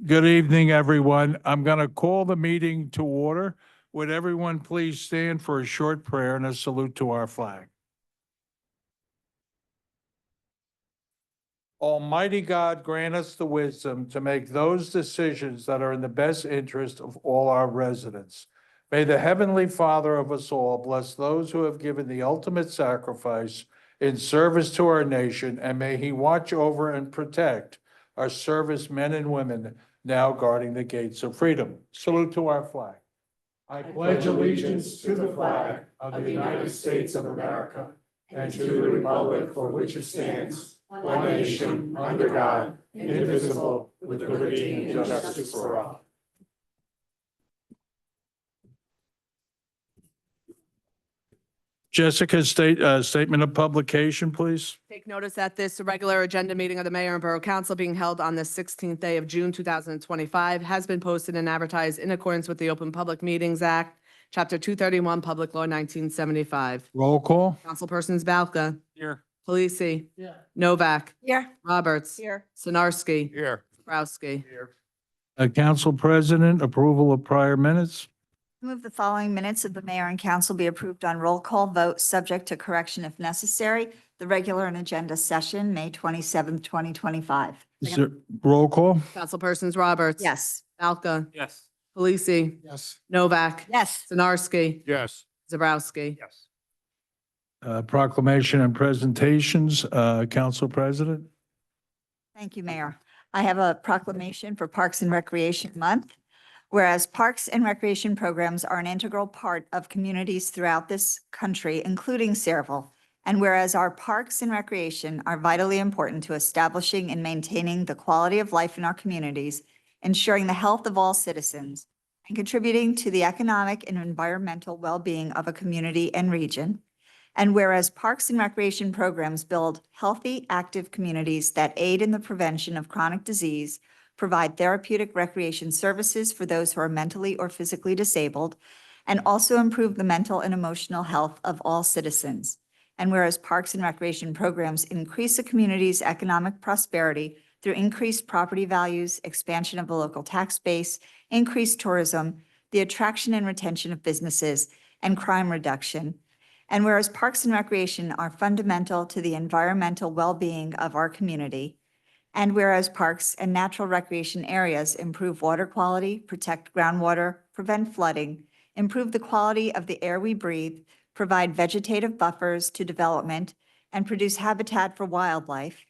Good evening, everyone. I'm going to call the meeting to order. Would everyone please stand for a short prayer and a salute to our flag? Almighty God, grant us the wisdom to make those decisions that are in the best interest of all our residents. May the Heavenly Father of us all bless those who have given the ultimate sacrifice in service to our nation, and may He watch over and protect our servicemen and women now guarding the gates of freedom. Salute to our flag. I pledge allegiance to the flag of the United States of America and to the republic for which it stands, one nation, under God, indivisible, with liberty and justice for all. Jessica, statement of publication, please. Take notice that this regular agenda meeting of the Mayor and Borough Council being held on the 16th day of June 2025 has been posted and advertised in accordance with the Open Public Meetings Act, Chapter 231, Public Law 1975. Roll call. Councilpersons Balca. Here. Palisi. Novak. Here. Roberts. Here. Sinarski. Here. Browski. Council President, approval of prior minutes. Move the following minutes of the mayor and council be approved on roll call vote, subject to correction if necessary. The regular and agenda session, May 27th, 2025. Is there roll call? Councilpersons Roberts. Yes. Balca. Yes. Palisi. Yes. Novak. Yes. Sinarski. Yes. Zabrowski. Yes. Proclamation and presentations, Council President. Thank you, Mayor. I have a proclamation for Parks and Recreation Month. Whereas parks and recreation programs are an integral part of communities throughout this country, including Sayreville. And whereas our parks and recreation are vitally important to establishing and maintaining the quality of life in our communities, ensuring the health of all citizens, and contributing to the economic and environmental well-being of a community and region. And whereas parks and recreation programs build healthy, active communities that aid in the prevention of chronic disease, provide therapeutic recreation services for those who are mentally or physically disabled, and also improve the mental and emotional health of all citizens. And whereas parks and recreation programs increase a community's economic prosperity through increased property values, expansion of the local tax base, increased tourism, the attraction and retention of businesses, and crime reduction. And whereas parks and recreation are fundamental to the environmental well-being of our community, and whereas parks and natural recreation areas improve water quality, protect groundwater, prevent flooding, improve the quality of the air we breathe, provide vegetative buffers to development, and produce habitat for wildlife.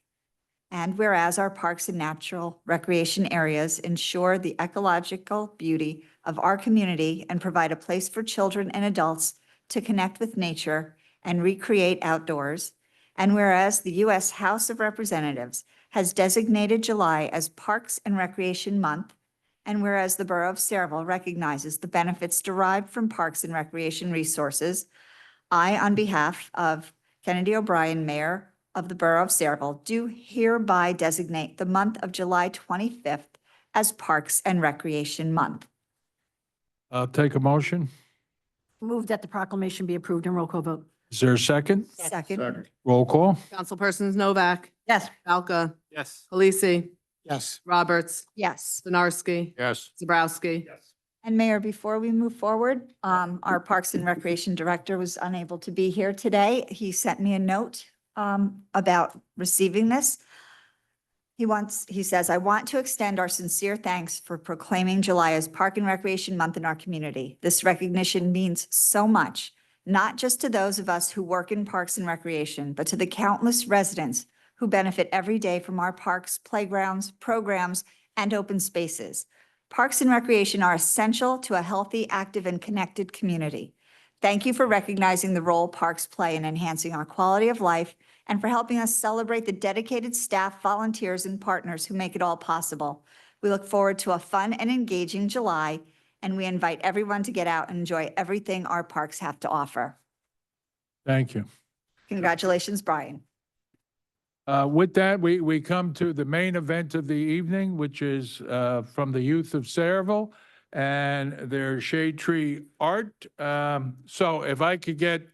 And whereas our parks and natural recreation areas ensure the ecological beauty of our community and provide a place for children and adults to connect with nature and recreate outdoors. And whereas the U.S. House of Representatives has designated July as Parks and Recreation Month, and whereas the Borough of Sayreville recognizes the benefits derived from parks and recreation resources, I, on behalf of Kennedy O'Brien, Mayor of the Borough of Sayreville, do hereby designate the month of July 25th as Parks and Recreation Month. I'll take a motion. Move that the proclamation be approved and roll call vote. Is there a second? Second. Roll call. Councilpersons Novak. Yes. Balca. Yes. Palisi. Yes. Roberts. Yes. Sinarski. Yes. Zabrowski. Yes. And Mayor, before we move forward, our Parks and Recreation Director was unable to be here today. He sent me a note about receiving this. He says, I want to extend our sincere thanks for proclaiming July as Park and Recreation Month in our community. This recognition means so much, not just to those of us who work in parks and recreation, but to the countless residents who benefit every day from our parks, playgrounds, programs, and open spaces. Parks and recreation are essential to a healthy, active, and connected community. Thank you for recognizing the role parks play in enhancing our quality of life and for helping us celebrate the dedicated staff, volunteers, and partners who make it all possible. We look forward to a fun and engaging July, and we invite everyone to get out and enjoy everything our parks have to offer. Thank you. Congratulations, Brian. With that, we come to the main event of the evening, which is from the youth of Sayreville and their shade tree art. So if I could get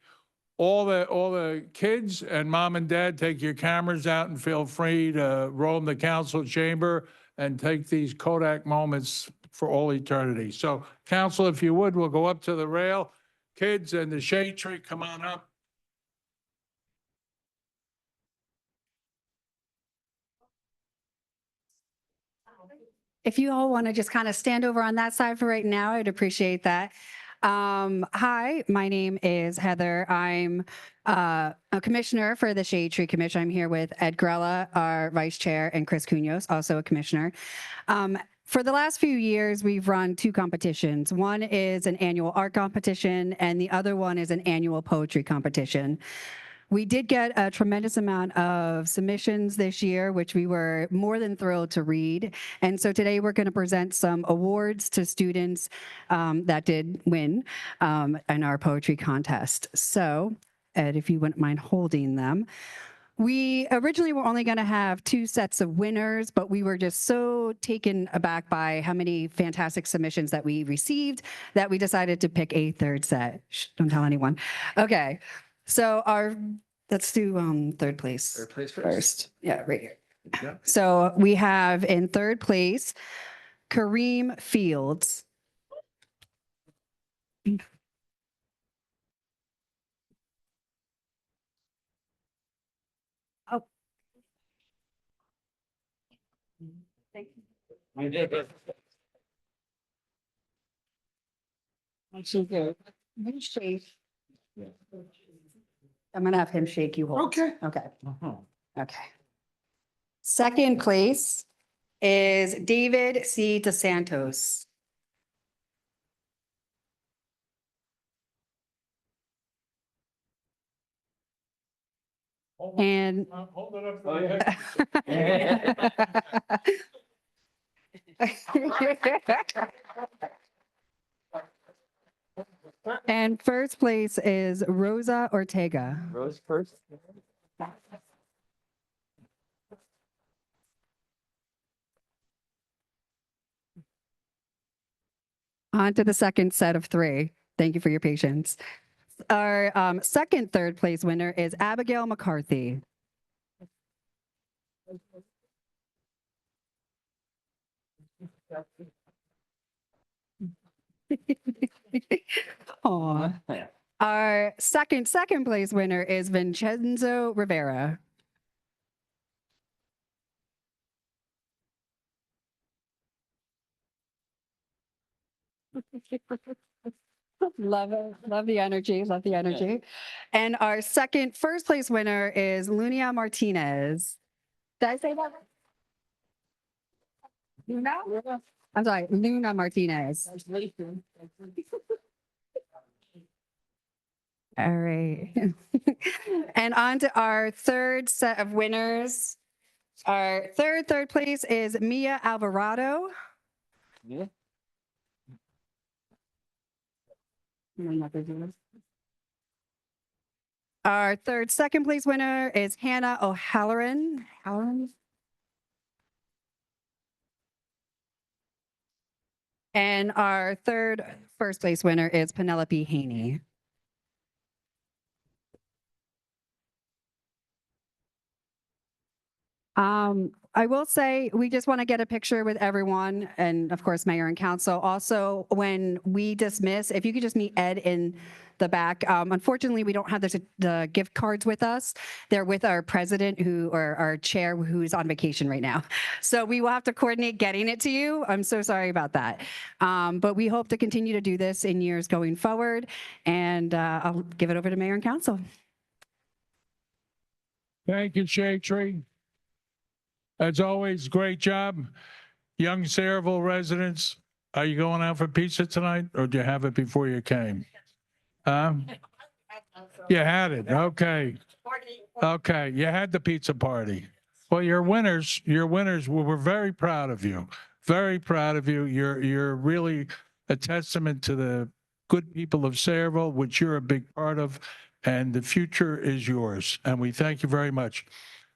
all the kids and mom and dad, take your cameras out and feel free to roam the council chamber and take these Kodak moments for all eternity. So council, if you would, we'll go up to the rail. Kids and the shade tree, come on up. If you all want to just kind of stand over on that side for right now, I'd appreciate that. Hi, my name is Heather. I'm a commissioner for the Shade Tree Commission. I'm here with Ed Grella, our vice chair, and Chris Cunhos, also a commissioner. For the last few years, we've run two competitions. One is an annual art competition, and the other one is an annual poetry competition. We did get a tremendous amount of submissions this year, which we were more than thrilled to read. And so today we're going to present some awards to students that did win in our poetry contest. So, Ed, if you wouldn't mind holding them. We originally were only going to have 2 sets of winners, but we were just so taken aback by how many fantastic submissions that we received that we decided to pick a 3rd set. Shh, don't tell anyone. Okay. So let's do 3rd place. 3rd place First. Yeah, right here. Yeah. So we have in 3rd place, Kareem Fields. Oh. Thank you. I'm gonna have him shake you whole. Okay. Okay. Okay. 2nd place is David C. DeSantos. And Hold it up for the and 1st place is Rosa Ortega. Rose first. On to the 2nd set of 3. Thank you for your patience. Our 2nd 3rd place winner is Abigail McCarthy. Aw. Our second place winner is Vincenzo Rivera. Love it. Love the energy. Love the energy. And our first place winner is Lunia Martinez. Did I say that? Luna? I'm sorry, Luna Martinez. All right. And on to our 3rd set of winners. Our third place is Mia Alvarado. Yeah. Our second place winner is Hannah O'Halloran. And our first place winner is Penelope Haney. I will say, we just want to get a picture with everyone and of course, Mayor and Council. Also, when we dismiss, if you could just meet Ed in the back. Unfortunately, we don't have the gift cards with us. They're with our president or our chair who's on vacation right now. So we will have to coordinate getting it to you. I'm so sorry about that. But we hope to continue to do this in years going forward. And I'll give it over to Mayor and Council. Thank you, Shade Tree. As always, great job. Young Sayreville residents, are you going out for pizza tonight or did you have it before you came? You had it. Okay. Okay. You had the pizza party. Well, you're winners. You're winners. We're very proud of you. Very proud of you. You're really a testament to the good people of Sayreville, which you're a big part of, and the future is yours. And we thank you very much.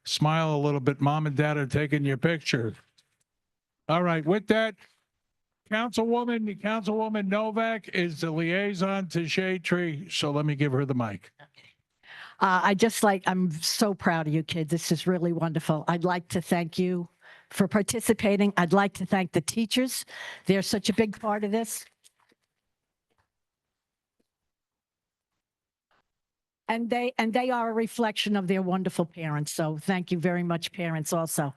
Smile a little bit. Mom and Dad are taking your picture. All right. With that, Councilwoman Novak is the liaison to Shade Tree. So let me give her the mic. I'm so proud of you kids. This is really wonderful. I'd like to thank you for participating. I'd like to thank the teachers. They're such a big part of this. And they are a reflection of their wonderful parents. So thank you very much, parents, also.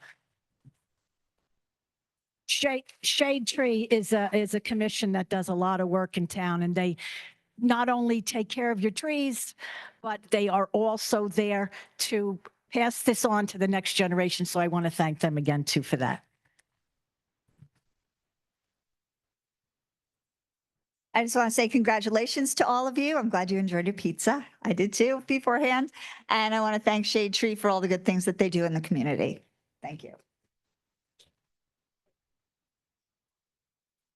Shade Tree is a commission that does a lot of work in town, and they not only take care of your trees, but they are also there to pass this on to the next generation. So I want to thank them again too for that. I just want to say congratulations to all of you. I'm glad you enjoyed your pizza. I did too beforehand. And I want to thank Shade Tree for all the good things that they do in the community. Thank you.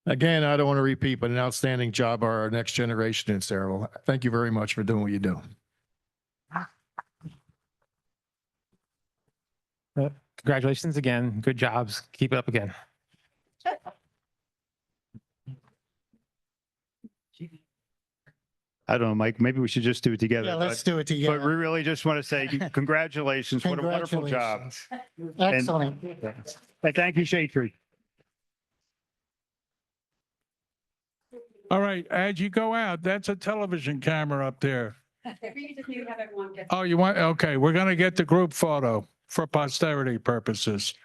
Again, I don't want to repeat, but an outstanding job by our next generation in Saraville. Thank you very much for doing what you do. Congratulations again. Good jobs. Keep it up again. I don't know, Mike, maybe we should just do it together. Yeah, let's do it But we together. really just want to say congratulations. What a wonderful job. Congratulations. Excellent. And thank you, Shade Tree. All right, as you go out, that's a television camera up there. Oh, you want, okay, we're going to get the group photo for posterity purposes.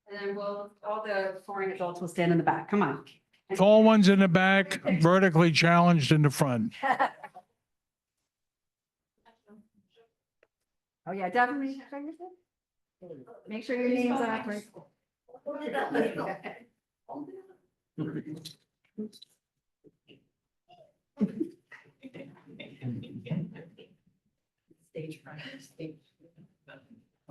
And then all the foreign adults will stand in the back. Come on. Tall ones in the back, vertically challenged in the front. Oh, yeah, definitely. Make sure your name's on it.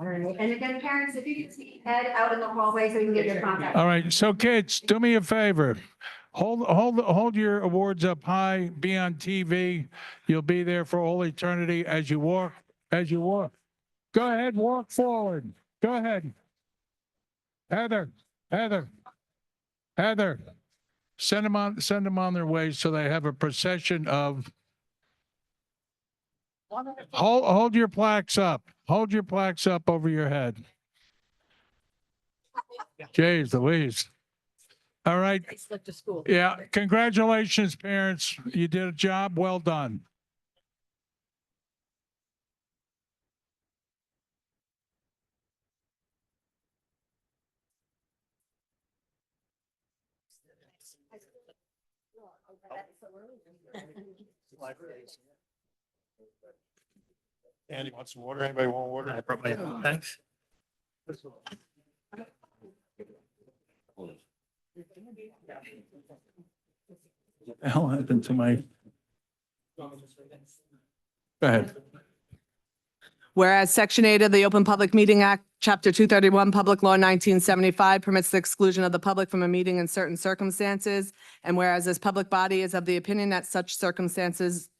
All right. And again, parents, if you can head out in the hallway so we can get your contact. All right, so kids, do me a favor. Hold your awards up high, be on TV. You'll be there for all eternity as you walk. Go ahead, walk forward. Go ahead. Heather. Send them on their way so they have a procession of. Hold your plaques up. Hold your plaques up over your head. Jeez Louise. All right. They slipped to school. Yeah, congratulations, parents. You did a job well done. Andy, want some water? Anybody want water? I brought my thanks. What the hell happened to my? Go ahead. Whereas Section 8 of the Open Public Meeting Act, Chapter 231, Public Law 1975 permits the exclusion of the public from a meeting in certain circumstances. And whereas this public body is of the opinion that such circumstances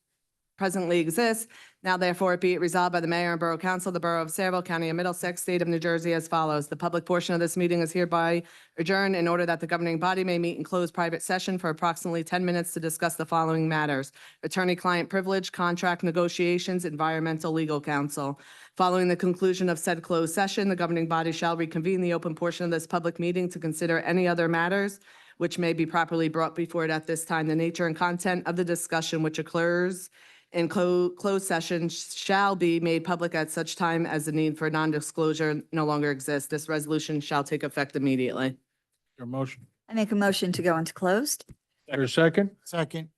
presently exist, now therefore be it resolved by the Mayor and Borough Council of the Borough of Saraville, County of Middlesex, State of New Jersey as follows. The public portion of this meeting is hereby adjourned in order that the governing body may meet in closed private session for approximately 10 minutes to discuss the following matters: attorney-client privilege, contract negotiations, environmental legal counsel. Following the conclusion of said closed session, the governing body shall reconvene the open portion of this public meeting to consider any other matters which may be properly brought before it at this time. The nature and content of the discussion which occurs in closed session shall be made public at such time as the need for non-disclosure no longer exists. This resolution shall take effect immediately. Your motion. I make a motion to go into closed. Your second? Second.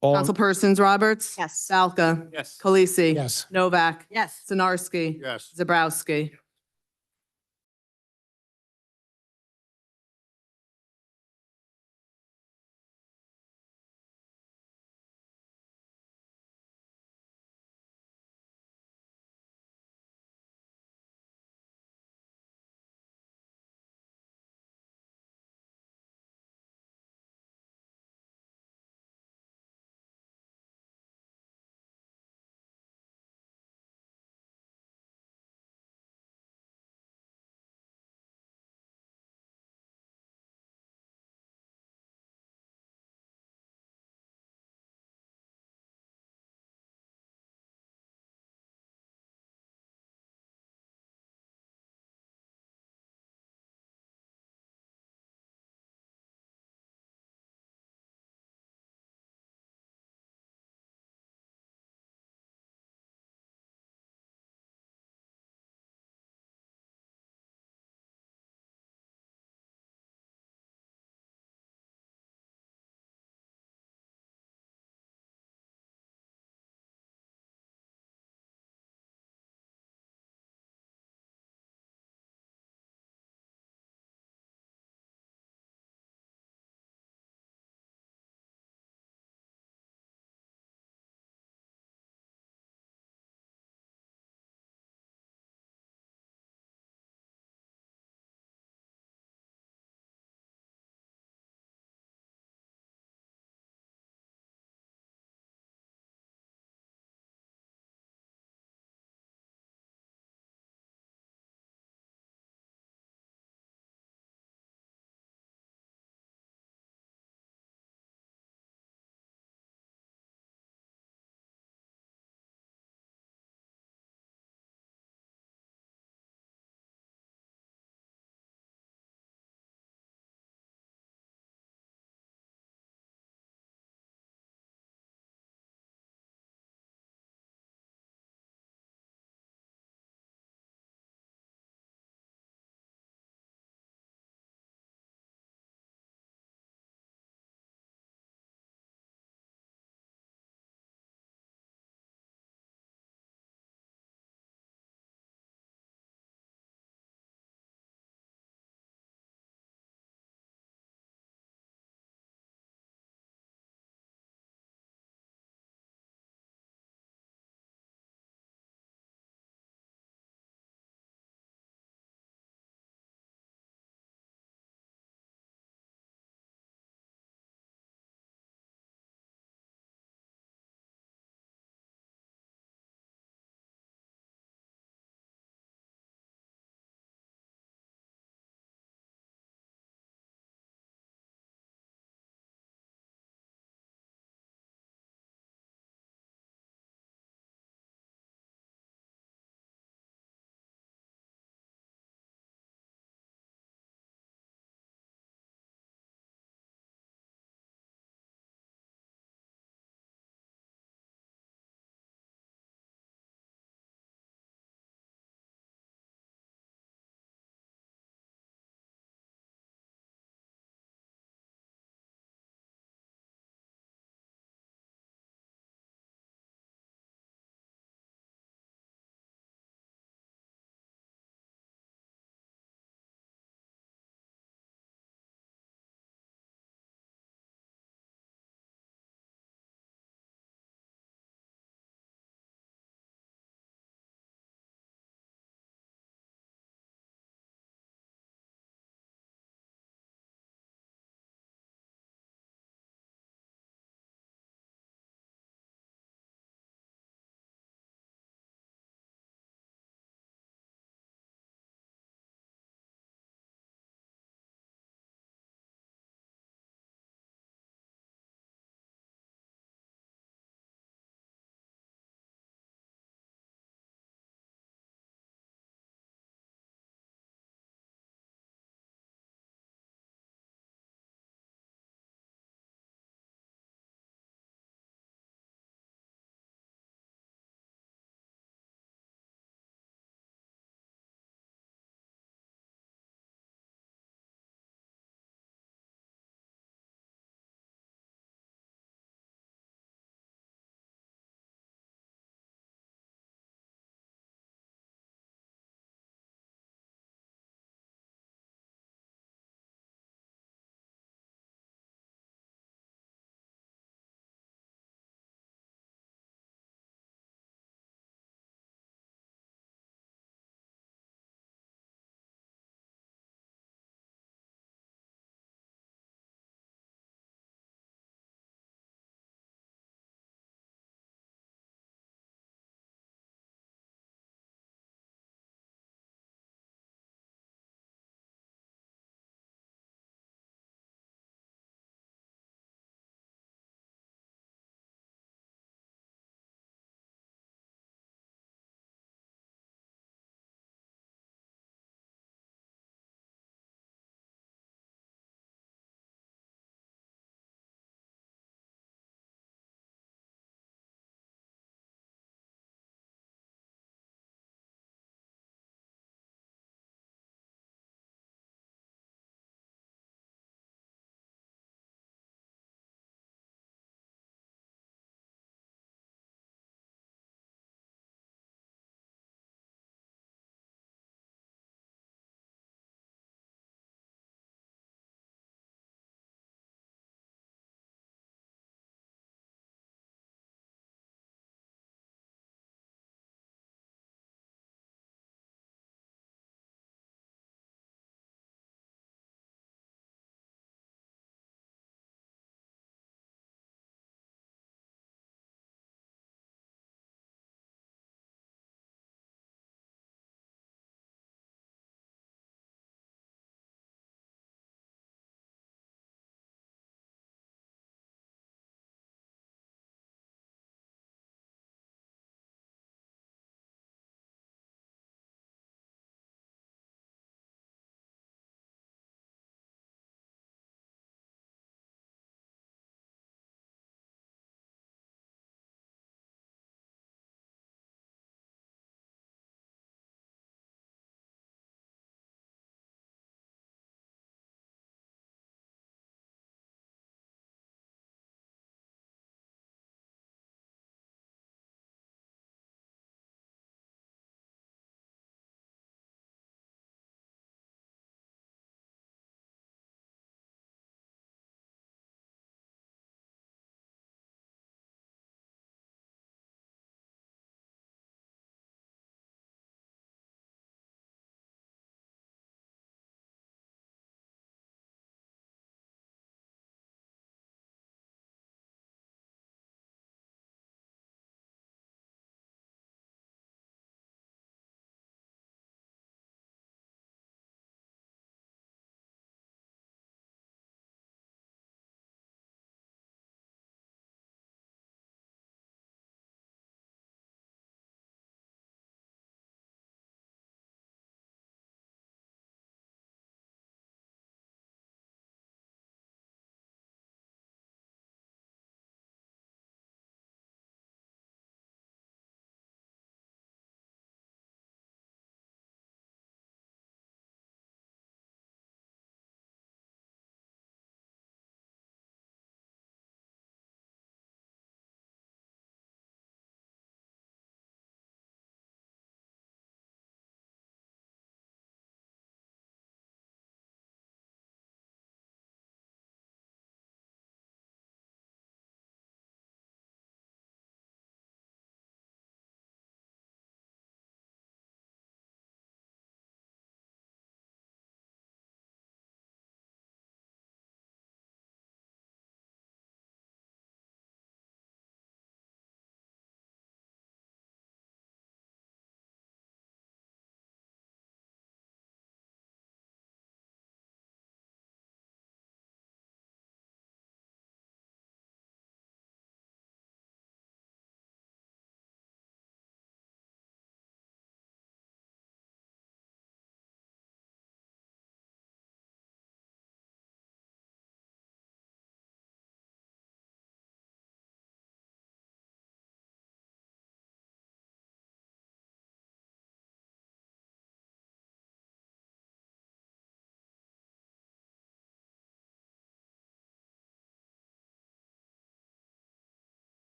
All, Councilpersons Roberts. Yes. Salka. Yes. Khaleesi. Yes. Novak. Yes. Sinarski. Yes. Zabrowski.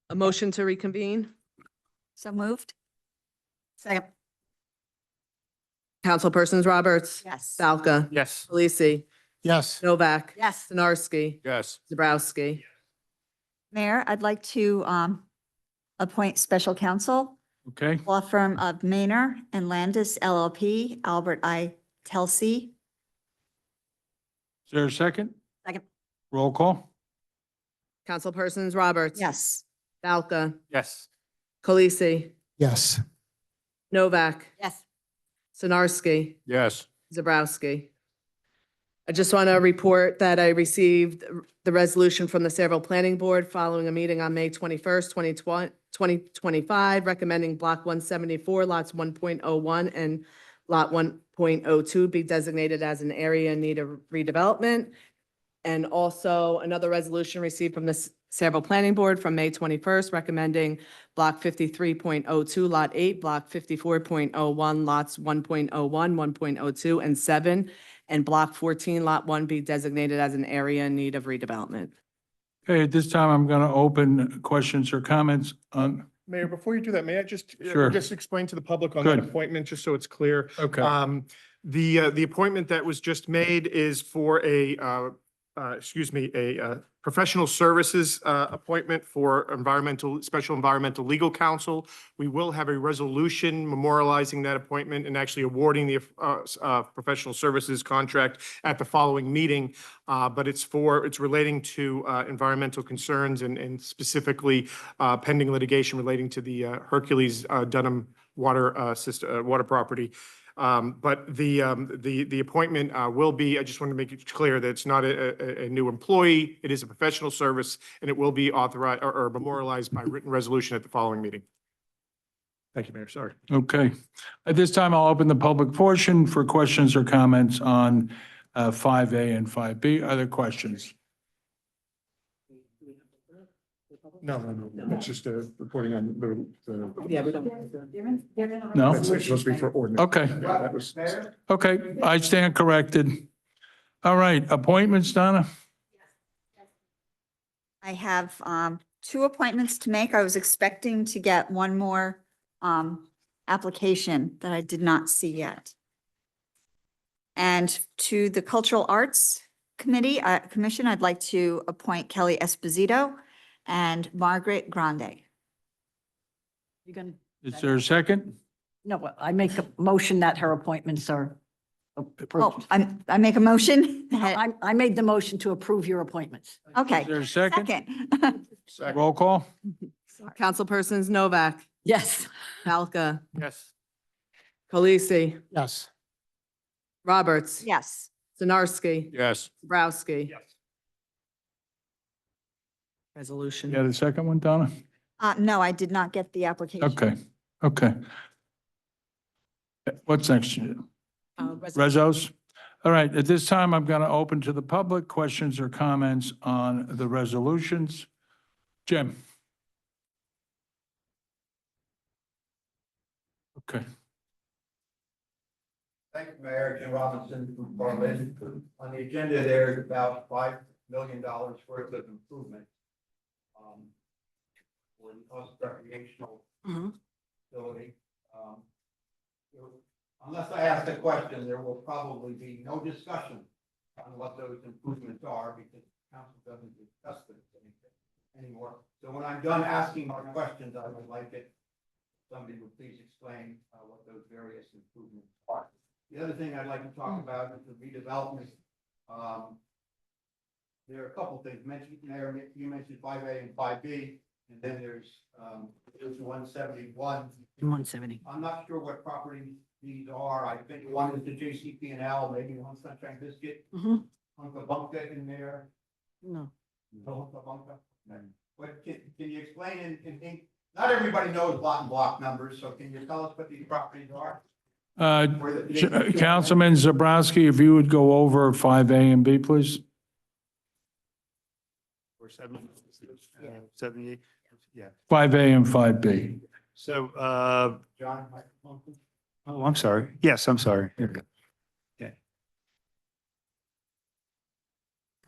A motion to reconvene? So moved? Second. Councilpersons Roberts. Yes. Falca. Yes. Delisi. Yes. Novak. Yes. Sinarski. Yes. Zabrowski. Mayor, I'd like to appoint special counsel, Okay, law firm of Maynor and Landis LLP, Albert I. Telsey. is there a second? Second. Roll call? Councilpersons Roberts. Yes. Falca. Yes. Delisi. Yes. Novak. Yes. Sinarski. Yes. Zabrowski. I just want to report that I received the resolution from the Sayreville Planning Board following a meeting on May 21st, 2025, recommending Block 174, lots 1.01 and Lot 1.02 be designated as an area in need of redevelopment. And also another resolution received from the Sayreville Planning Board from May 21st, recommending Block 53.02, Lot 8, Block 54.01, Lots 1.01, 1.02, and 7, and Block 14, Lot 1 be designated as an area in need of redevelopment. Okay, at this time, I'm going to open questions or comments on, Mayor, before you do that, may I just, Sure. just explain to the public on that Good. appointment, just so it's clear? okay, The appointment that was just made is for a professional services appointment for special environmental legal counsel. We will have a resolution memorializing that appointment and actually awarding the professional services contract at the following meeting. But it's relating to environmental concerns and specifically pending litigation relating to the Hercules Dunham water system, water property. But the appointment will be, I just want to make it clear that it's not a new employee. It is a professional service, and it will be authorized or memorialized by written resolution at the following meeting. Thank you, Mayor. Sorry. okay. At this time, I'll open the public portion for questions or comments on 5A and 5B. Other questions? No. It's just reporting on the. Yeah, we don't. No? That's supposed to be for ordinance. Okay, That was. okay, I stand corrected. All right, appointments, Donna? I have two appointments to make. I was expecting to get one more application that I did not see yet. And to the Cultural Arts Commission, I'd like to appoint Kelly Esposito and Margaret Grande. You can, Is there a second? no, I make a motion that her appointments are Oh, approved. I make a motion. that- I made the motion to approve your appointments. Okay. Is there a second? Second. Roll call? Councilpersons Novak. Yes. Falca. Yes. Delisi. Yes. Roberts. Yes. Sinarski. Yes. Zabrowski. Yes. Resolution. You had a second one, Donna? No, I did not get the application. Okay, okay. What's next? Rezos? All right, at this time, I'm going to open to the public questions or comments on the resolutions. Jim? Okay, Thank you, Mayor. Jim Robinson from Berlin. On the agenda, there's about $5 million worth of improvement for the cost recreational Mhm. facility. Unless I ask the question, there will probably be no discussion on what those improvements are because the council doesn't discuss them anymore. So when I'm done asking my questions, I would like it, somebody would please explain what those various improvements are. The other thing I'd like to talk about is the redevelopment. There are a couple things mentioned, Mayor, you mentioned 5A and 5B, and then there's 171. 170. I'm not sure what properties these are. I think one is the JCP&L, maybe one Sunshine Biscuit, Mhm. Hunka Bunka in there. No. Hunka Bunka. What, can you explain not everybody knows lot and block numbers, so can you tell us what these properties are? Councilman Zabrowski, if you would go over 5A and B, please? Or 78. Yeah. 5A and 5B. So, John? oh, I'm sorry. Yes, I'm sorry. Here we go. Yeah.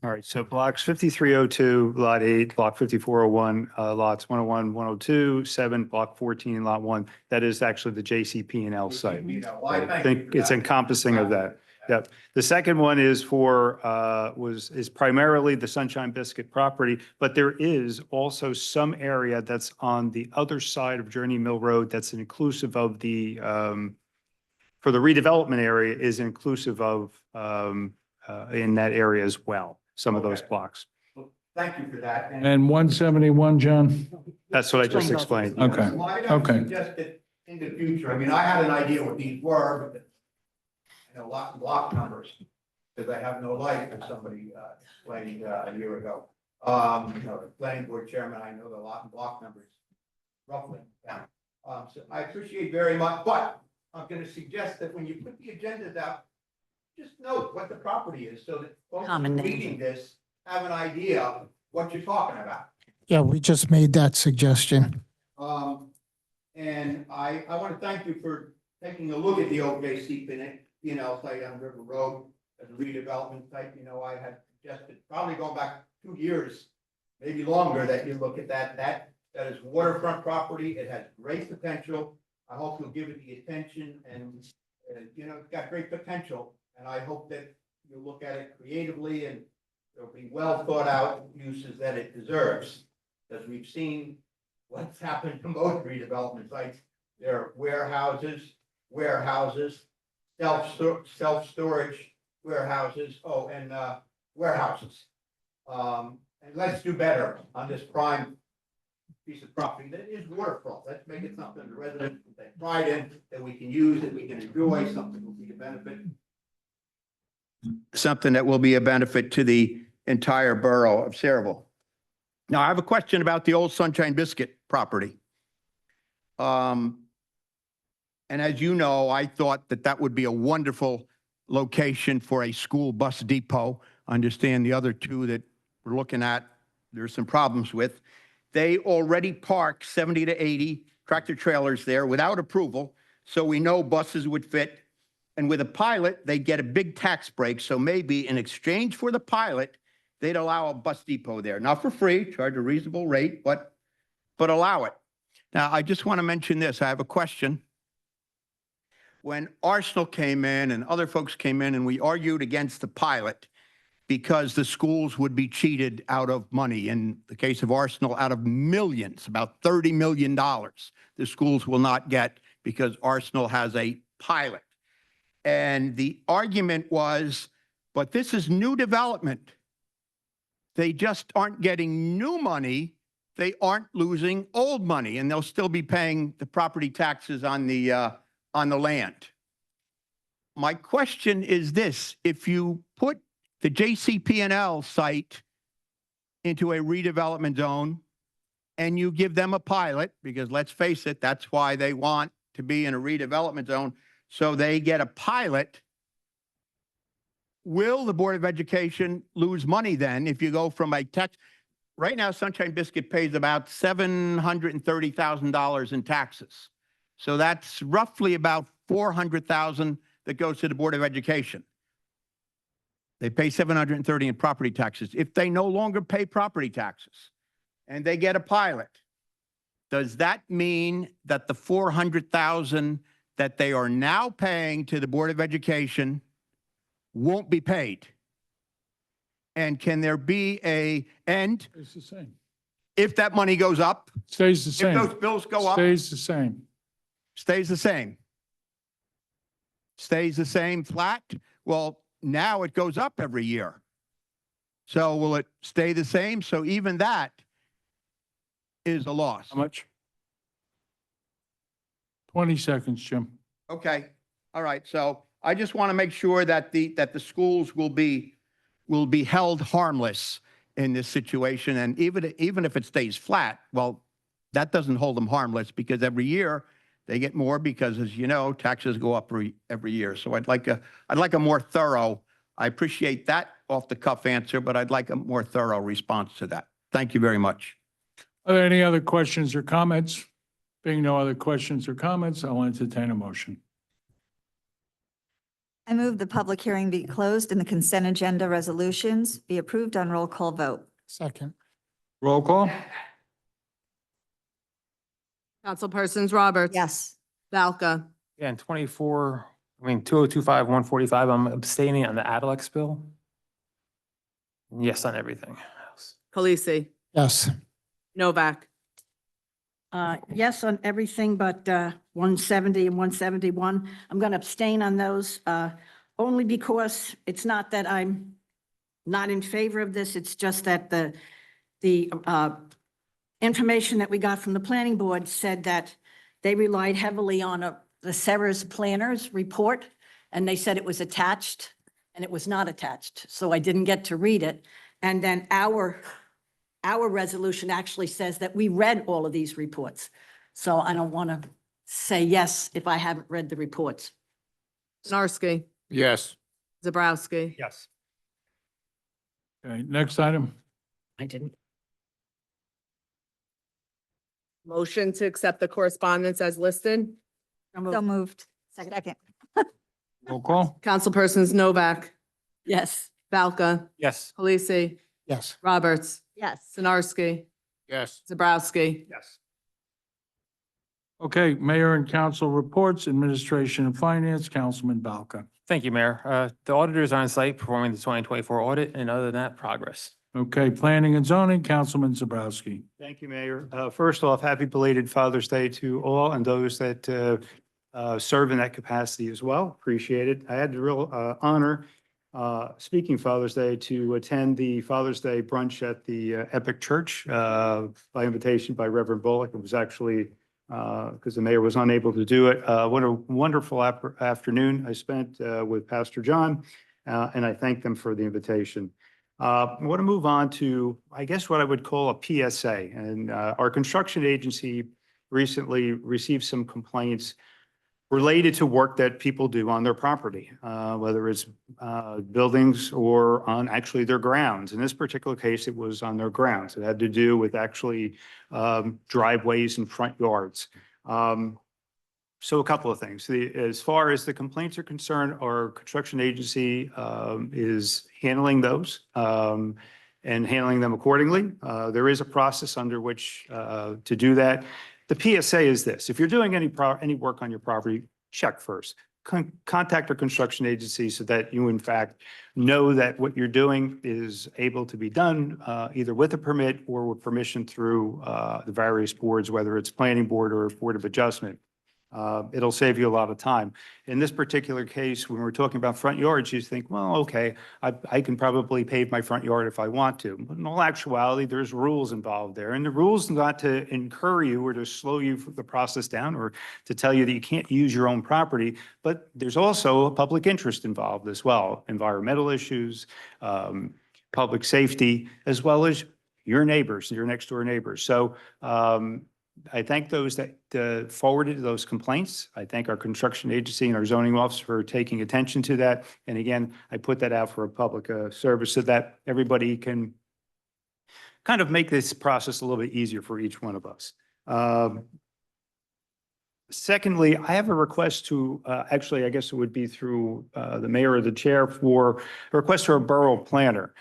All right, so blocks 5302, lot 8, block 5401, lots 101, 102, 7, block 14, lot 1. That is actually the JCP&L site. Well, I I thank you think for it's that. encompassing of that. Yep. The second one is for, is primarily the Sunshine Biscuit property, but there is also some area that's on the other side of Journey Mill Road that's inclusive of the, for the redevelopment area is inclusive of, in that area as well, some of those Okay. blocks. Thank you for that. And 171, John? That's what I just explained. Okay. Well, I don't Okay. suggest that in the future, I mean, I had an idea what these were, but I know lot and block numbers, because I have no life, as somebody explained a year ago. The planning board chairman, I know the lot and block numbers roughly. Yeah. So I appreciate very much, but I'm gonna suggest that when you put the agendas out, just note what the property is, so that folks Common name. reading this have an idea of what you're talking about. Yeah, we just made that suggestion. And I want to thank you for taking a look at the OJC site on River Road as a redevelopment site. I had suggested, probably going back 2 years, maybe longer, that you look at that. That is waterfront property. It has great potential. I hope you'll give it the attention and, it's got great potential. And I hope that you'll look at it creatively and there'll be well thought out uses that it deserves. Because we've seen what's happened to most redevelopment sites. There are warehouses, self-storage warehouses, and warehouses. And let's do better on this prime piece of property that is waterfront. Let's make it something the residents can take pride in, that we can use, that we can enjoy, something will be a benefit. Something that will be a benefit to the entire borough of Saraville. Now, I have a question about the old Sunshine Biscuit property. And as you know, I thought that would be a wonderful location for a school bus depot. I understand the other two that we're looking at, there's some problems with. They already park 70 to 80 tractor trailers there without approval, so we know buses would fit. And with a pilot, they get a big tax break, so maybe in exchange for the pilot, they'd allow a bus depot there. Not for free, charge a reasonable rate, but allow it. Now, I just want to mention this. I have a question. When Arsenal came in and other folks came in and we argued against the pilot because the schools would be cheated out of money. In the case of Arsenal, out of millions, about $30 million, the schools will not get because Arsenal has a pilot. And the argument was, but this is new development. They just aren't getting new money. They aren't losing old money, and they'll still be paying the property taxes on the land. My question is this: if you put the JCP&L site into a redevelopment zone and you give them a pilot, because let's face it, that's why they want to be in a redevelopment zone, so they get a pilot, will the Board of Education lose money then if you go from a tax? Right now, Sunshine Biscuit pays about $730,000 in taxes. So that's roughly about $400,000 that goes to the Board of Education. They pay $730 in property taxes. If they no longer pay property taxes and they get a pilot, does that mean that the $400,000 that they are now paying to the Board of Education won't be paid? And can there be and It's the same. if that money goes up, Stays the if same. those bills go up, Stays the same. stays the same? Stays the same flat? Well, now it goes up every year. So will it stay the same? So even that is a loss. How much? 20 seconds, Jim. Okay, all right. So I just want to make sure that the schools will be held harmless in this situation. And even if it stays flat, well, that doesn't hold them harmless, because every year they get more, because as you know, taxes go up every year. So I'd like a more thorough, I appreciate that off the cuff answer, but I'd like a more thorough response to that. Thank you very much. Are there any other questions or comments? Being no other questions or comments, I'll entertain a motion. I move the public hearing be closed and the consent agenda resolutions be approved on roll call vote. Second. Roll call? Councilpersons Roberts. Yes. Valka. Yeah, and 2025, 145, I'm abstaining on the Adilex bill. Yes on everything else. Khaleesi. Yes. Novak. Yes on everything but 170 and 171. I'm going to abstain on those only because it's not that I'm not in favor of this. It's just that the information that we got from the planning board said that they relied heavily on the Sarah's planners report, and they said it was attached, and it was not attached. So I didn't get to read it. And then our resolution actually says that we read all of these reports. So I don't want to say yes if I haven't read the reports. Snarski. Yes. Zabrowski. Yes. Okay, next item. I didn't. Motion to accept the correspondence as listed. So moved. Second. Roll call? Councilpersons Novak. Yes. Valka. Yes. Khaleesi. Yes. Roberts. Yes. Sinarski. Yes. Zabrowski. Yes. Okay, mayor and council reports, administration and finance, Councilman Balka. Thank you, Mayor. The auditors are on site performing the 2024 audit, and other than that, progress. Okay, planning and zoning, Councilman Zabrowski. Thank you, Mayor. First off, happy belated Father's Day to all and those that serve in that capacity as well. Appreciate it. I had the real honor, speaking Father's Day, to attend the Father's Day brunch at the Epic Church by invitation by Reverend Bullock. It was actually because the mayor was unable to do it. What a wonderful afternoon I spent with Pastor John, and I thank them for the invitation. I want to move on to, I guess, what I would call a PSA. And our construction agency recently received some complaints related to work that people do on their property, whether it's buildings or on actually their grounds. In this particular case, it was on their grounds. It had to do with actually driveways and front yards. So a couple of things. As far as the complaints are concerned, our construction agency is handling those and handling them accordingly. There is a process under which to do that. The PSA is this: if you're doing any work on your property, check first. Contact our construction agency so that you in fact know that what you're doing is able to be done either with a permit or with permission through the various boards, whether it's planning board or board of adjustment. It'll save you a lot of time. In this particular case, when we're talking about front yards, you think, well, okay, I can probably pave my front yard if I want to. But in all actuality, there's rules involved there. And the rules not to incur you or to slow you the process down or to tell you that you can't use your own property, but there's also a public interest involved as well. Environmental issues, public safety, as well as your neighbors, your next door neighbors. So I thank those that forwarded those complaints. I thank our construction agency and our zoning office for taking attention to that. And again, I put that out for a public service so that everybody can kind of make this process a little bit easier for each one of us. Secondly, I have a request to, actually, I guess it would be through the mayor or the chair, for a request to our borough planner.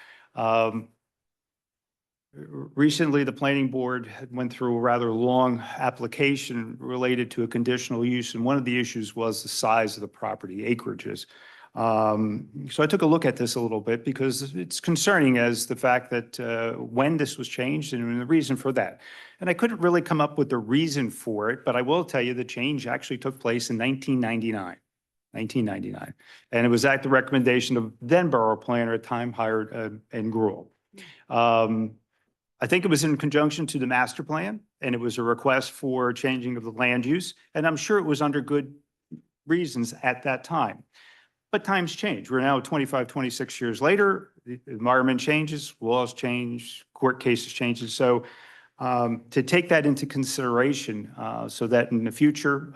Recently, the planning board went through a rather long application related to a conditional use, and one of the issues was the size of the property, acreages. So I took a look at this a little bit because it's concerning as the fact that when this was changed and the reason for that. And I couldn't really come up with the reason for it, but I will tell you the change actually took place in 1999. And it was at the recommendation of then borough planner at time hired and Gruel. I think it was in conjunction to the master plan, and it was a request for changing of the land use. And I'm sure it was under good reasons at that time. But times change. We're now 25, 26 years later. The environment changes, laws change, court cases changes. So to take that into consideration so that in the future,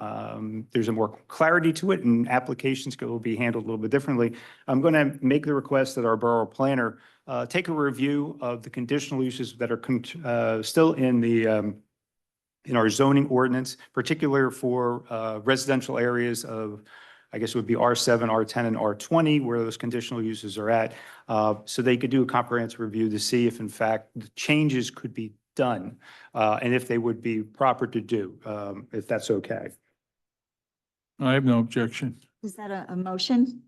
there's a more clarity to it and applications will be handled a little bit differently. I'm going to make the request that our borough planner take a review of the conditional uses that are still in our zoning ordinance, particularly for residential areas of I guess it would be R7, R10, and R20, where those conditional uses are at. So they could do a comprehensive review to see if in fact the changes could be done, and if they would be proper to do, if that's okay. I have no objection. Is that a motion?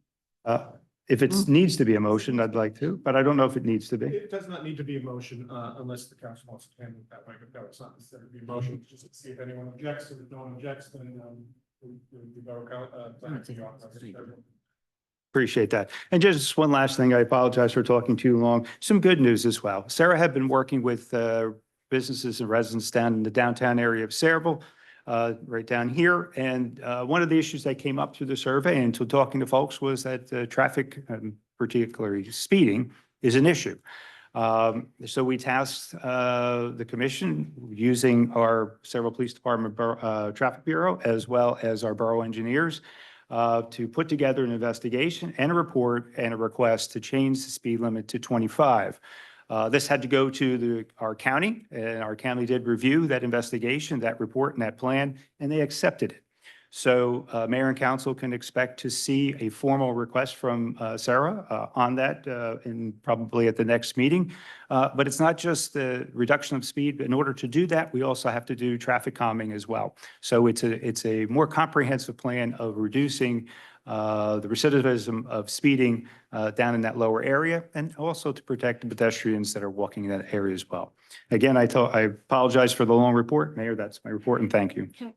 If it needs to be a motion, I'd like to, but I don't know if it needs to be. It does not need to be a motion, unless the council wants to handle it that way, but no, it's not necessarily be a motion, just to see if anyone objects, and if no one objects, then, the borough, planning to authorize. Appreciate that. And just one last thing, I apologize for talking too long. Some good news as well. Sarah had been working with businesses and residents down in the downtown area of Sayreville, right down here. And one of the issues that came up through the survey and to talking to folks was that traffic, particularly speeding, is an issue. So we tasked the commission using our Sayreville Police Department Traffic Bureau, as well as our borough engineers, to put together an investigation and a report and a request to change the speed limit to 25. This had to go to our county, and our county did review that investigation, that report, and that plan, and they accepted it. So mayor and council can expect to see a formal request from Sarah on that in probably at the next meeting. But it's not just the reduction of speed. In order to do that, we also have to do traffic calming as well. So it's a more comprehensive plan of reducing the recidivism of speeding down in that lower area, and also to protect the pedestrians that are walking in that area as well. Again, I apologize for the long report. Mayor, that's my report, and thank you. Can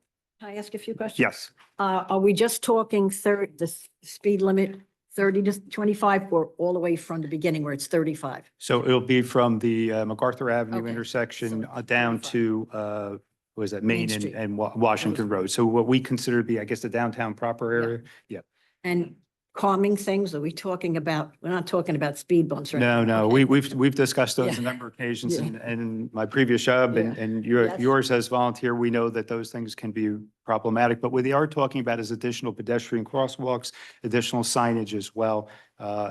I ask a few questions? Yes. Are we just talking the speed limit 30 to 25 or all the way from the beginning where it's 35? So it'll be from the MacArthur Avenue Okay. intersection So down 35. to, what is that, Main Main Street. and Washington Road. So what we consider to be, I guess, the downtown proper area. Yeah. And calming things, are we talking about, we're not talking about speed bumps, right? No, Okay. we've discussed those Yeah. a number of occasions Yeah. and in my previous job and, Yeah. and Yes. yours as volunteer, we know that those things can be problematic, but what they are talking about is additional pedestrian crosswalks, additional signage as well,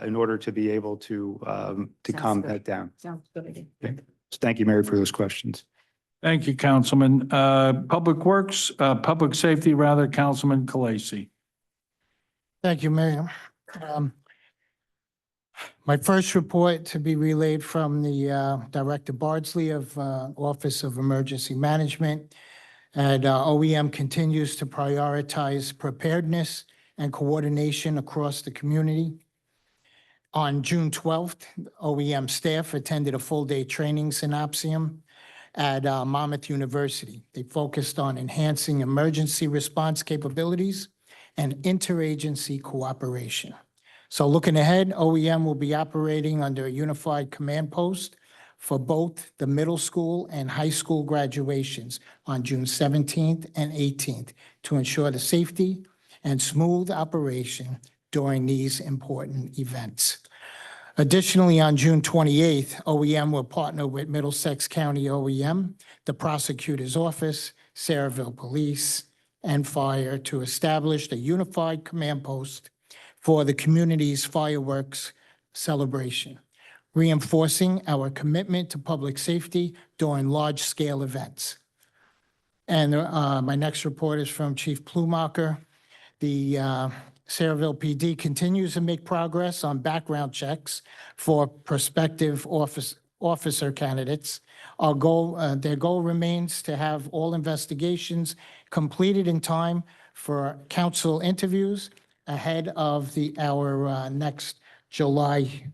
in order to be able to Sounds calm good. that down. Sounds good. So thank you, Mary, for those questions. Thank you, Councilman. Public Safety, Councilman Kalasi. Thank you, Mayor. My first report to be relayed from the Director Bardsley of Office of Emergency Management. And OEM continues to prioritize preparedness and coordination across the community. On June 12th, OEM staff attended a full-day training synopsium at Monmouth University. They focused on enhancing emergency response capabilities and interagency cooperation. So looking ahead, OEM will be operating under a unified command post for both the middle school and high school graduations on June 17th and 18th to ensure the safety and smooth operation during these important events. Additionally, on June 28th, OEM will partner with Middlesex County OEM, the Prosecutor's Office, Sayreville Police, and Fire to establish a unified command post for the community's fireworks celebration, reinforcing our commitment to public safety during large-scale events. And my next report is from Chief Plumacher. The Sayreville PD continues to make progress on background checks for prospective officer candidates. Their goal remains to have all investigations completed in time for council interviews ahead of our next July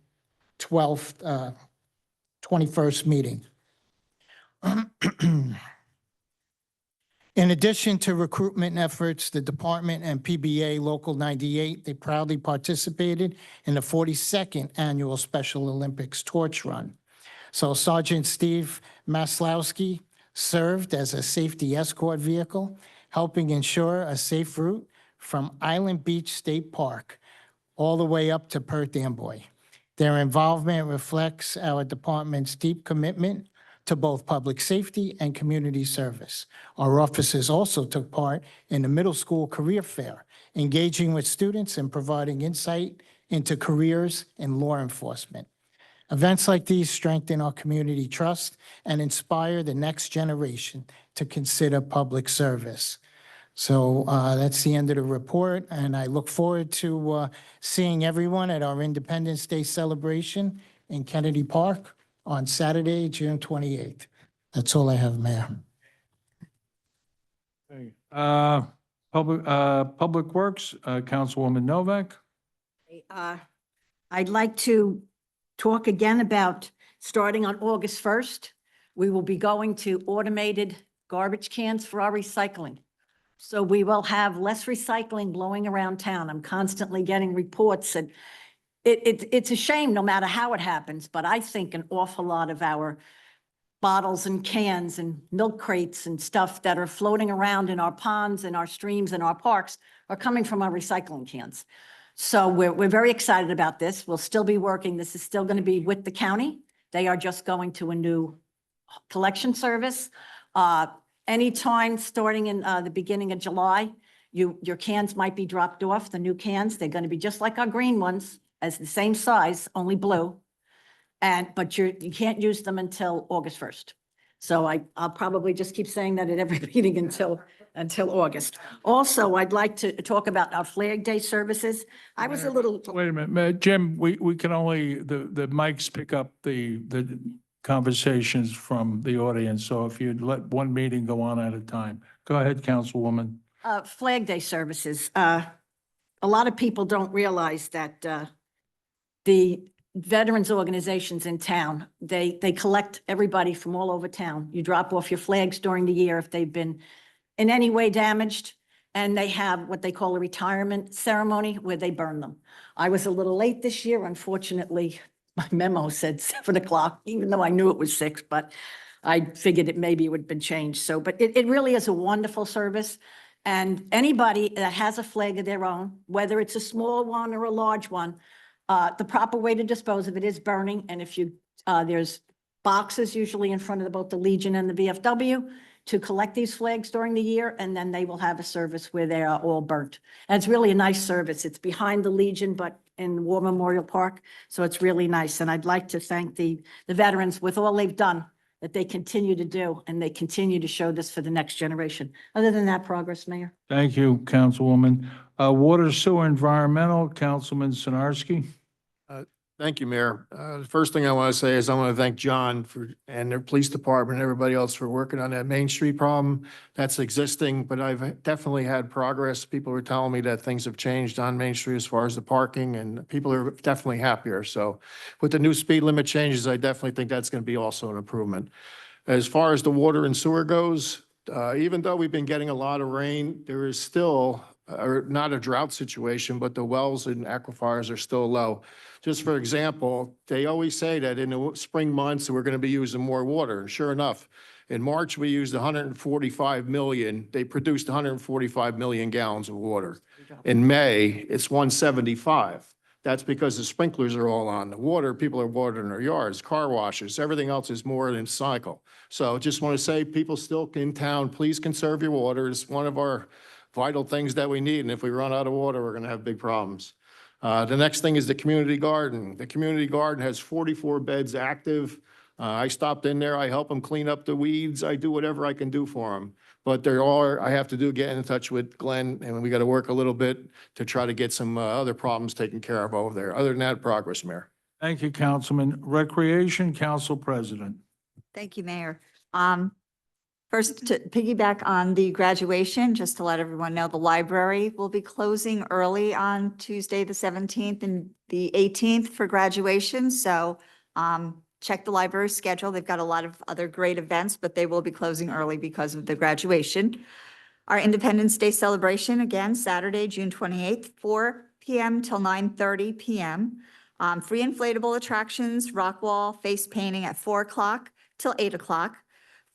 12th, 21st meeting. In addition to recruitment efforts, the department and PBA Local 98, they proudly participated in the 42nd Annual Special Olympics Torch Run. So Sergeant Steve Maslowski served as a safety escort vehicle, helping ensure a safe route from Island Beach State Park all the way up to Perth Amboy. Their involvement reflects our department's deep commitment to both public safety and community service. Our officers also took part in the middle school career fair, engaging with students and providing insight into careers in law enforcement. Events like these strengthen our community trust and inspire the next generation to consider public service. So that's the end of the report, and I look forward to seeing everyone at our Independence Day celebration in Kennedy Park on Saturday, June 28th. That's all I have, Mayor. Okay. Public Works, Councilwoman Novak. I'd like to talk again about starting on August 1st. We will be going to automated garbage cans for our recycling. So we will have less recycling blowing around town. I'm constantly getting reports and it's a shame no matter how it happens, but I think an awful lot of our bottles and cans and milk crates and stuff that are floating around in our ponds and our streams and our parks are coming from our recycling cans. So we're very excited about this. We'll still be working. This is still going to be with the county. They are just going to a new collection service. Anytime starting in the beginning of July, your cans might be dropped off, the new cans. They're going to be just like our green ones, as the same size, only blue. But you can't use them until August 1st. So I'll probably just keep saying that at every meeting until August. Also, I'd like to talk about our Flag Day services. I was a little. Wait a minute, Jim, we can only, the mics pick up the conversations from the audience. So if you'd let one meeting go on at a time. Go ahead, Councilwoman. Flag Day services. A lot of people don't realize that the veterans organizations in town, they collect everybody from all over town. You drop off your flags during the year if they've been in any way damaged, and they have what they call a retirement ceremony where they burn them. I was a little late this year. Unfortunately, my memo said 7 o'clock, even though I knew it was 6, but I figured maybe it would have been changed. So, but it really is a wonderful service. And anybody that has a flag of their own, whether it's a small one or a large one, the proper way to dispose of it is burning. And if you, there's boxes usually in front of both the Legion and the VFW to collect these flags during the year, and then they will have a service where they are all burnt. And it's really a nice service. It's behind the Legion, but in War Memorial Park. So it's really nice. And I'd like to thank the veterans with all they've done, that they continue to do, and they continue to show this for the next generation. Other than that, progress, Mayor. Thank you, Councilwoman. Water, Sewer, Environmental, Councilman Sinarski. Thank you, Mayor. The first thing I want to say is I want to thank John and their police department and everybody else for working on that Main Street problem that's existing, but I've definitely had progress. People are telling me that things have changed on Main Street as far as the parking, and people are definitely happier. So with the new speed limit changes, I definitely think that's going to be also an improvement. As far as the water and sewer goes, even though we've been getting a lot of rain, there is still not a drought situation, but the wells and aquifers are still low. Just for example, they always say that in the spring months, we're going to be using more water. And sure enough, in March, we used 145 million. They produced 145 million gallons of water. In May, it's 175. That's because the sprinklers are all on. The water, people are watering their yards, car washes, everything else is more than cycle. So just want to say, people still in town, please conserve your water. It's one of our vital things that we need. And if we run out of water, we're going to have big problems. The next thing is the community garden. The community garden has 44 beds active. I stopped in there. I help them clean up the weeds. I do whatever I can do for them. But I have to get in touch with Glenn, and we got to work a little bit to try to get some other problems taken care of over there. Other than that, progress, Mayor. Thank you, Councilman. Recreation, Council President. Thank you, Mayor. First, to piggyback on the graduation, just to let everyone know, the library will be closing early on Tuesday, the 17th and the 18th for graduation. So check the library schedule. They've got a lot of other great events, but they will be closing early because of the graduation. Our Independence Day celebration, again, Saturday, June 28th, 4 p.m. till 9:30 p.m. Free inflatable attractions, rock wall, face painting at 4 o'clock till 8 o'clock.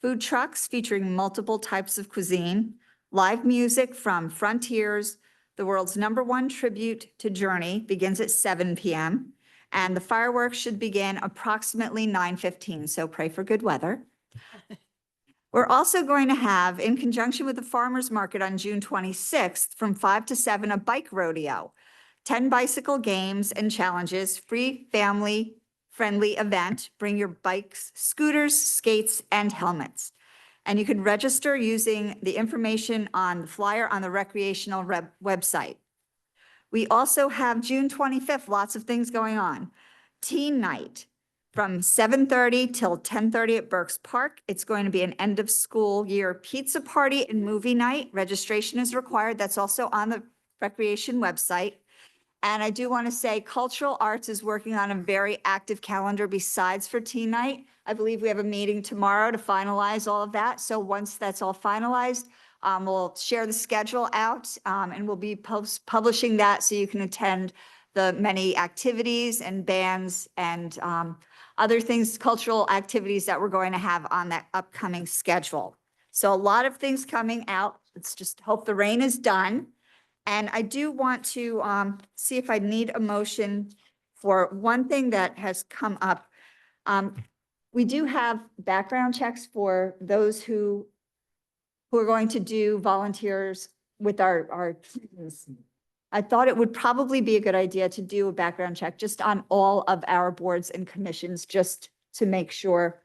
Food trucks featuring multiple types of cuisine, live music from Frontiers, the world's #1 tribute to Journey, begins at 7 p.m. And the fireworks should begin approximately 9:15, so pray for good weather. We're also going to have, in conjunction with the farmers market on June 26th, from 5 to 7, a bike rodeo, 10 bicycle games and challenges, free family-friendly event. Bring your bikes, scooters, skates, and helmets. And you can register using the information on the flyer on the recreational website. We also have June 25th, lots of things going on. Teen Night from 7:30 till 10:30 at Burks Park. It's going to be an end of school year pizza party and movie night. Registration is required. That's also on the recreation website. And I do want to say Cultural Arts is working on a very active calendar besides for Teen Night. I believe we have a meeting tomorrow to finalize all of that. So once that's all finalized, we'll share the schedule out and we'll be publishing that so you can attend the many activities and bands and other things, cultural activities that we're going to have on that upcoming schedule. So a lot of things coming out. Let's just hope the rain is done. And I do want to see if I need a motion for one thing that has come up. We do have background checks for those who are going to do volunteers with our teams. I thought it would probably be a good idea to do a background check just on all of our boards and commissions, just to make sure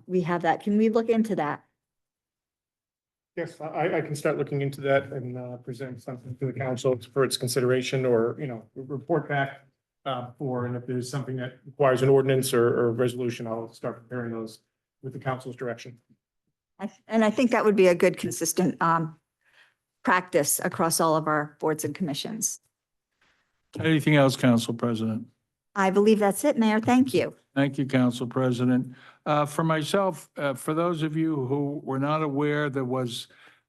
we have that. Can we look into that? Yes, I can start looking into that and present something to the council for its consideration or, report back for, and if there's something that requires an ordinance or resolution, I'll start preparing those with the council's direction. And I think that would be a good consistent practice across all of our boards and commissions. Anything else, Council President? I believe that's it, Mayor. Thank you. Thank you, Council President. For myself, for those of you who were not aware, there was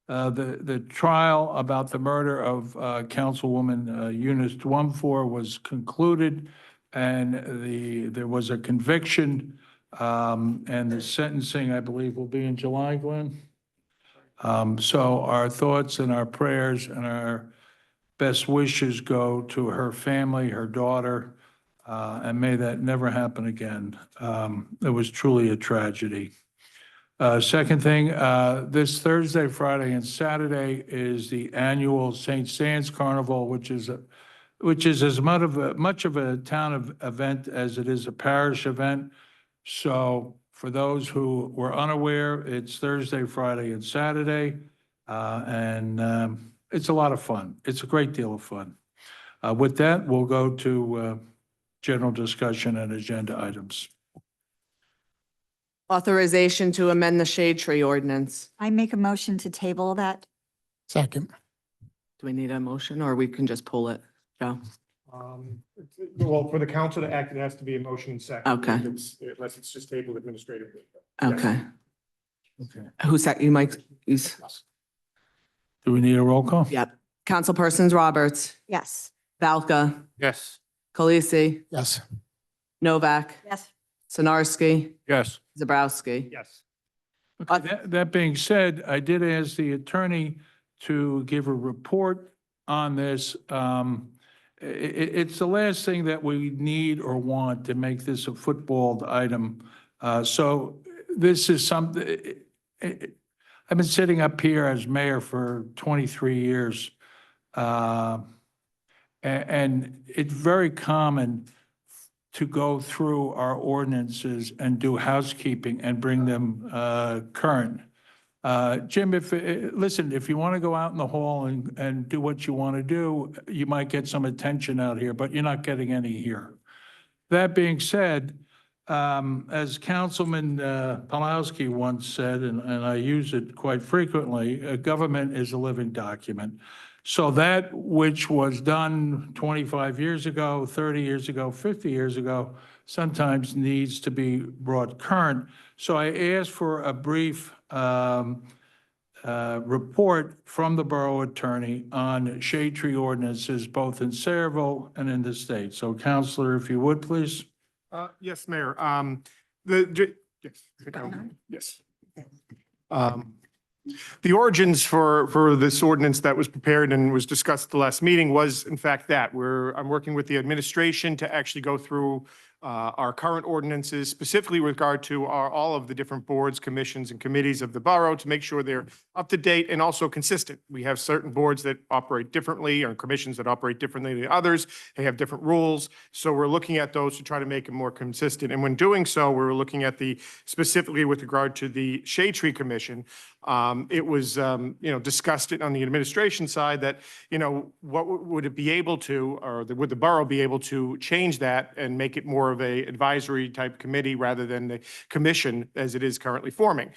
the trial about the murder of Councilwoman Eunice Dwumfor was concluded, and there was a conviction, and the sentencing, I believe, will be in July, Glenn. So our thoughts and our prayers and our best wishes go to her family, her daughter, and may that never happen again. It was truly a tragedy. Second thing, this Thursday, Friday, and Saturday is the annual St. Stan's Carnival, which is as much of a town event as it is a parish event. So for those who were unaware, it's Thursday, Friday, and Saturday, and it's a lot of fun. It's a great deal of fun. With that, we'll go to general discussion and agenda items. Authorization to amend the shade tree ordinance. I make a motion to table that. Second. Do we need a motion or we can just pull it, Joe? Well, for the council to act, it has to be a motion and second. Okay. Unless it's just tabled administratively. Okay. Okay. Who's that? You, Mike? Who's? Do we need a roll call? Yep. Councilpersons Roberts, Yes. Valka, Yes. Khaleesi, Yes. Novak, Yes. Sinarski, Yes. Zabrowski. Yes. That being said, I did ask the attorney to give a report on this. It's the last thing that we need or want to make this a footballed item. So this is something, I've been sitting up here as mayor for 23 years. And it's very common to go through our ordinances and do housekeeping and bring them current. Jim, listen, if you want to go out in the hall and do what you want to do, you might get some attention out here, but you're not getting any here. That being said, as Councilman Palowski once said, and I use it quite frequently, a government is a living document. So that which was done 25 years ago, 30 years ago, 50 years ago, sometimes needs to be brought current. So I asked for a brief report from the borough attorney on shade tree ordinances, both in Sayreville and in the state. So Counselor, if you would, please. Yes, Mayor. Yes. The origins for this ordinance that was prepared and was discussed at the last meeting was in fact that I'm working with the administration to actually go through our current ordinances, specifically with regard to all of the different boards, commissions, and committees of the borough to make sure they're up to date and also consistent. We have certain boards that operate differently or commissions that operate differently than others. They have different rules. So we're looking at those to try to make them more consistent. And when doing so, we're looking at specifically with regard to the Shade Tree Commission. It was, discussed on the administration side that, what would it be able to, or would the borough be able to change that and make it more of a advisory type committee rather than the commission as it is currently forming?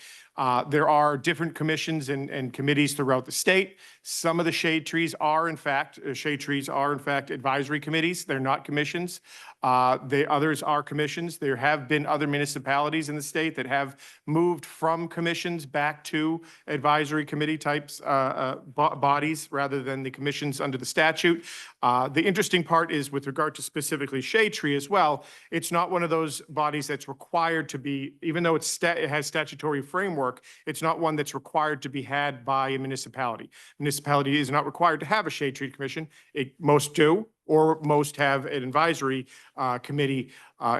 There are different commissions and committees throughout the state. Some of the shade trees are in fact advisory committees. They're not commissions. Others are commissions. There have been other municipalities in the state that have moved from commissions back to advisory committee types bodies rather than the commissions under the statute. The interesting part is with regard to specifically Shade Tree as well, it's not one of those bodies that's required to be, even though it has statutory framework, it's not one that's required to be had by a municipality. Municipality is not required to have a Shade Tree Commission. Most do, or most have an advisory committee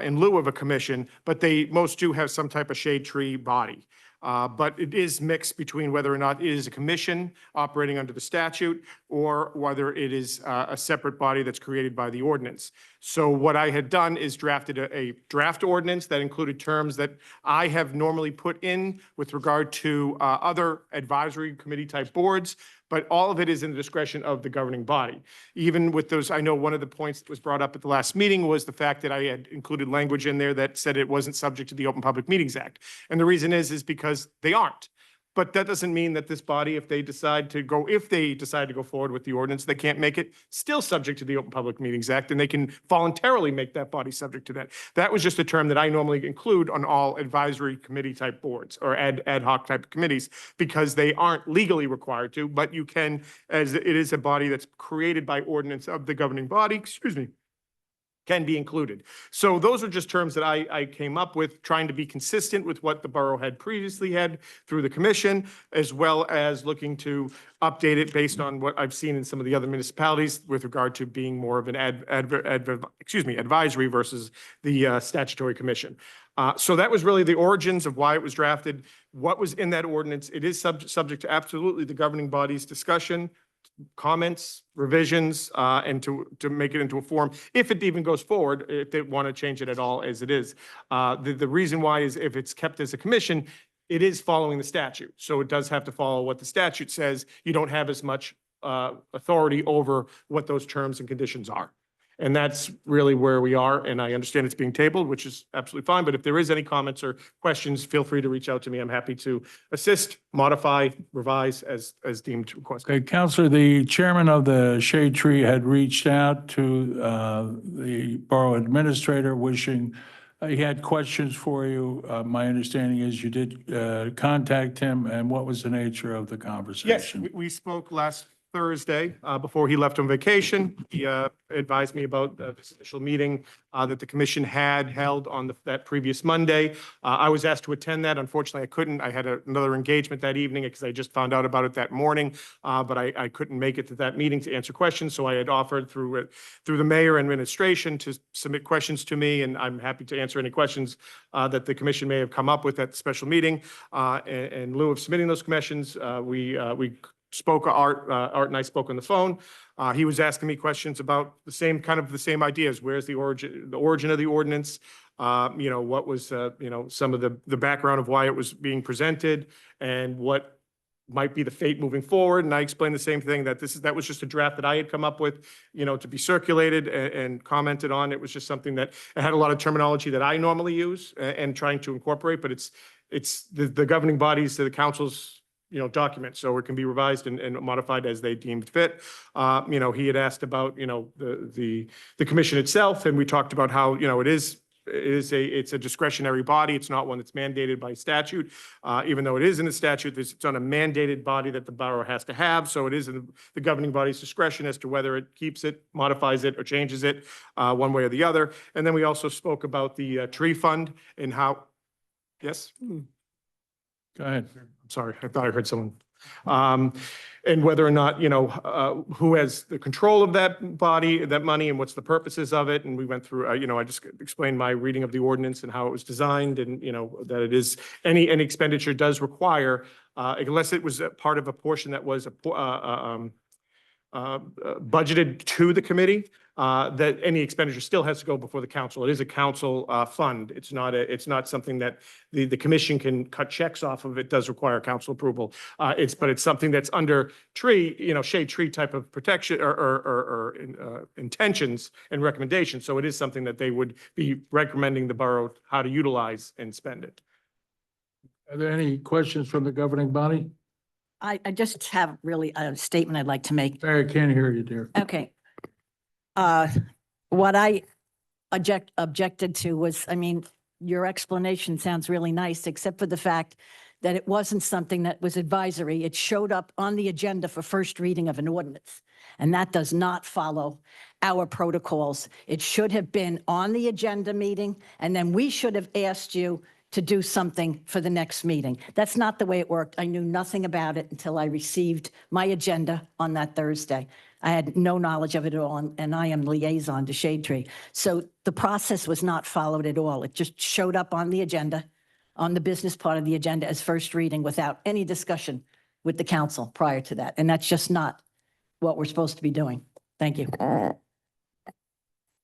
in lieu of a commission, but most do have some type of shade tree body. But it is mixed between whether or not it is a commission operating under the statute or whether it is a separate body that's created by the ordinance. So what I had done is drafted a draft ordinance that included terms that I have normally put in with regard to other advisory committee type boards, but all of it is in the discretion of the governing body. Even with those, I know one of the points that was brought up at the last meeting was the fact that I had included language in there that said it wasn't subject to the Open Public Meetings Act. And the reason is because they aren't. But that doesn't mean that this body, if they decide to go forward with the ordinance, they can't make it still subject to the Open Public Meetings Act, and they can voluntarily make that body subject to that. That was just a term that I normally include on all advisory committee type boards or ad hoc type committees, because they aren't legally required to, but you can, as it is a body that's created by ordinance of the governing body, can be included. So those are just terms that I came up with, trying to be consistent with what the borough had previously had through the commission, as well as looking to update it based on what I've seen in some of the other municipalities with regard to being more of an advisory versus the statutory commission. So that was really the origins of why it was drafted. What was in that ordinance? It is subject to absolutely the governing body's discussion, comments, revisions, and to make it into a form, if it even goes forward, if they want to change it at all as it is. The reason why is if it's kept as a commission, it is following the statute. So it does have to follow what the statute says. You don't have as much authority over what those terms and conditions are. And that's really where we are. And I understand it's being tabled, which is absolutely fine. But if there is any comments or questions, feel free to reach out to me. I'm happy to assist, modify, revise as deemed requested. Okay, Counselor, the chairman of the Shade Tree had reached out to the borough administrator wishing, he had questions for you. My understanding is you did contact him, and what was the nature of the Yes, conversation? we spoke last Thursday before he left on vacation. He advised me about this initial meeting that the commission had held on that previous Monday. I was asked to attend that. Unfortunately, I couldn't. I had another engagement that evening because I just found out about it that morning, but I couldn't make it to that meeting to answer questions. So I had offered through the mayor and administration to submit questions to me, and I'm happy to answer any questions that the commission may have come up with at the special meeting. In lieu of submitting those questions, we spoke, Art and I spoke on the phone. He was asking me questions about the same ideas. Where's the origin of the ordinance? What was, some of the background of why it was being presented and what might be the fate moving forward. And I explained the same thing, that that was just a draft that I had come up with, to be circulated and commented on. It was just something that it had a lot of terminology that I normally use and trying to incorporate, but it's the governing bodies, the council's document, so it can be revised and modified as they deemed fit. He had asked about, the commission itself, and we talked about how, it's a discretionary body. It's not one that's mandated by statute. Even though it is in the statute, it's on a mandated body that the borough has to have. So it is in the governing body's discretion as to whether it keeps it, modifies it, or changes it one way or the other. And then we also spoke about the tree fund and how, yes? Go ahead. Sorry, I thought I heard someone. and whether or not, who has the control of that body, that money, and what's the purposes of it. And we went through, I just explained my reading of the ordinance and how it was designed, and, that it is, any expenditure does require, unless it was a part of a portion that was budgeted to the committee, that any expenditure still has to go before the council. It is a council fund. It's not something that the commission can cut checks off of. It does require council approval. But it's something that's under shade tree type of protection or intentions and recommendations. So it is something that they would be recommending the borough how to utilize and spend it. Are there any questions from the governing body? I just have really a statement I'd like to make. Mary, I can't hear you, dear. Okay. What I objected to was, your explanation sounds really nice, except for the fact that it wasn't something that was advisory. It showed up on the agenda for first reading of an ordinance, and that does not follow our protocols. It should have been on the agenda meeting, and then we should have asked you to do something for the next meeting. That's not the way it worked. I knew nothing about it until I received my agenda on that Thursday. I had no knowledge of it at all, and I am liaison to Shade Tree. So the process was not followed at all. It just showed up on the agenda, on the business part of the agenda as first reading without any discussion with the council prior to that. And that's just not what we're supposed to be doing. Thank you.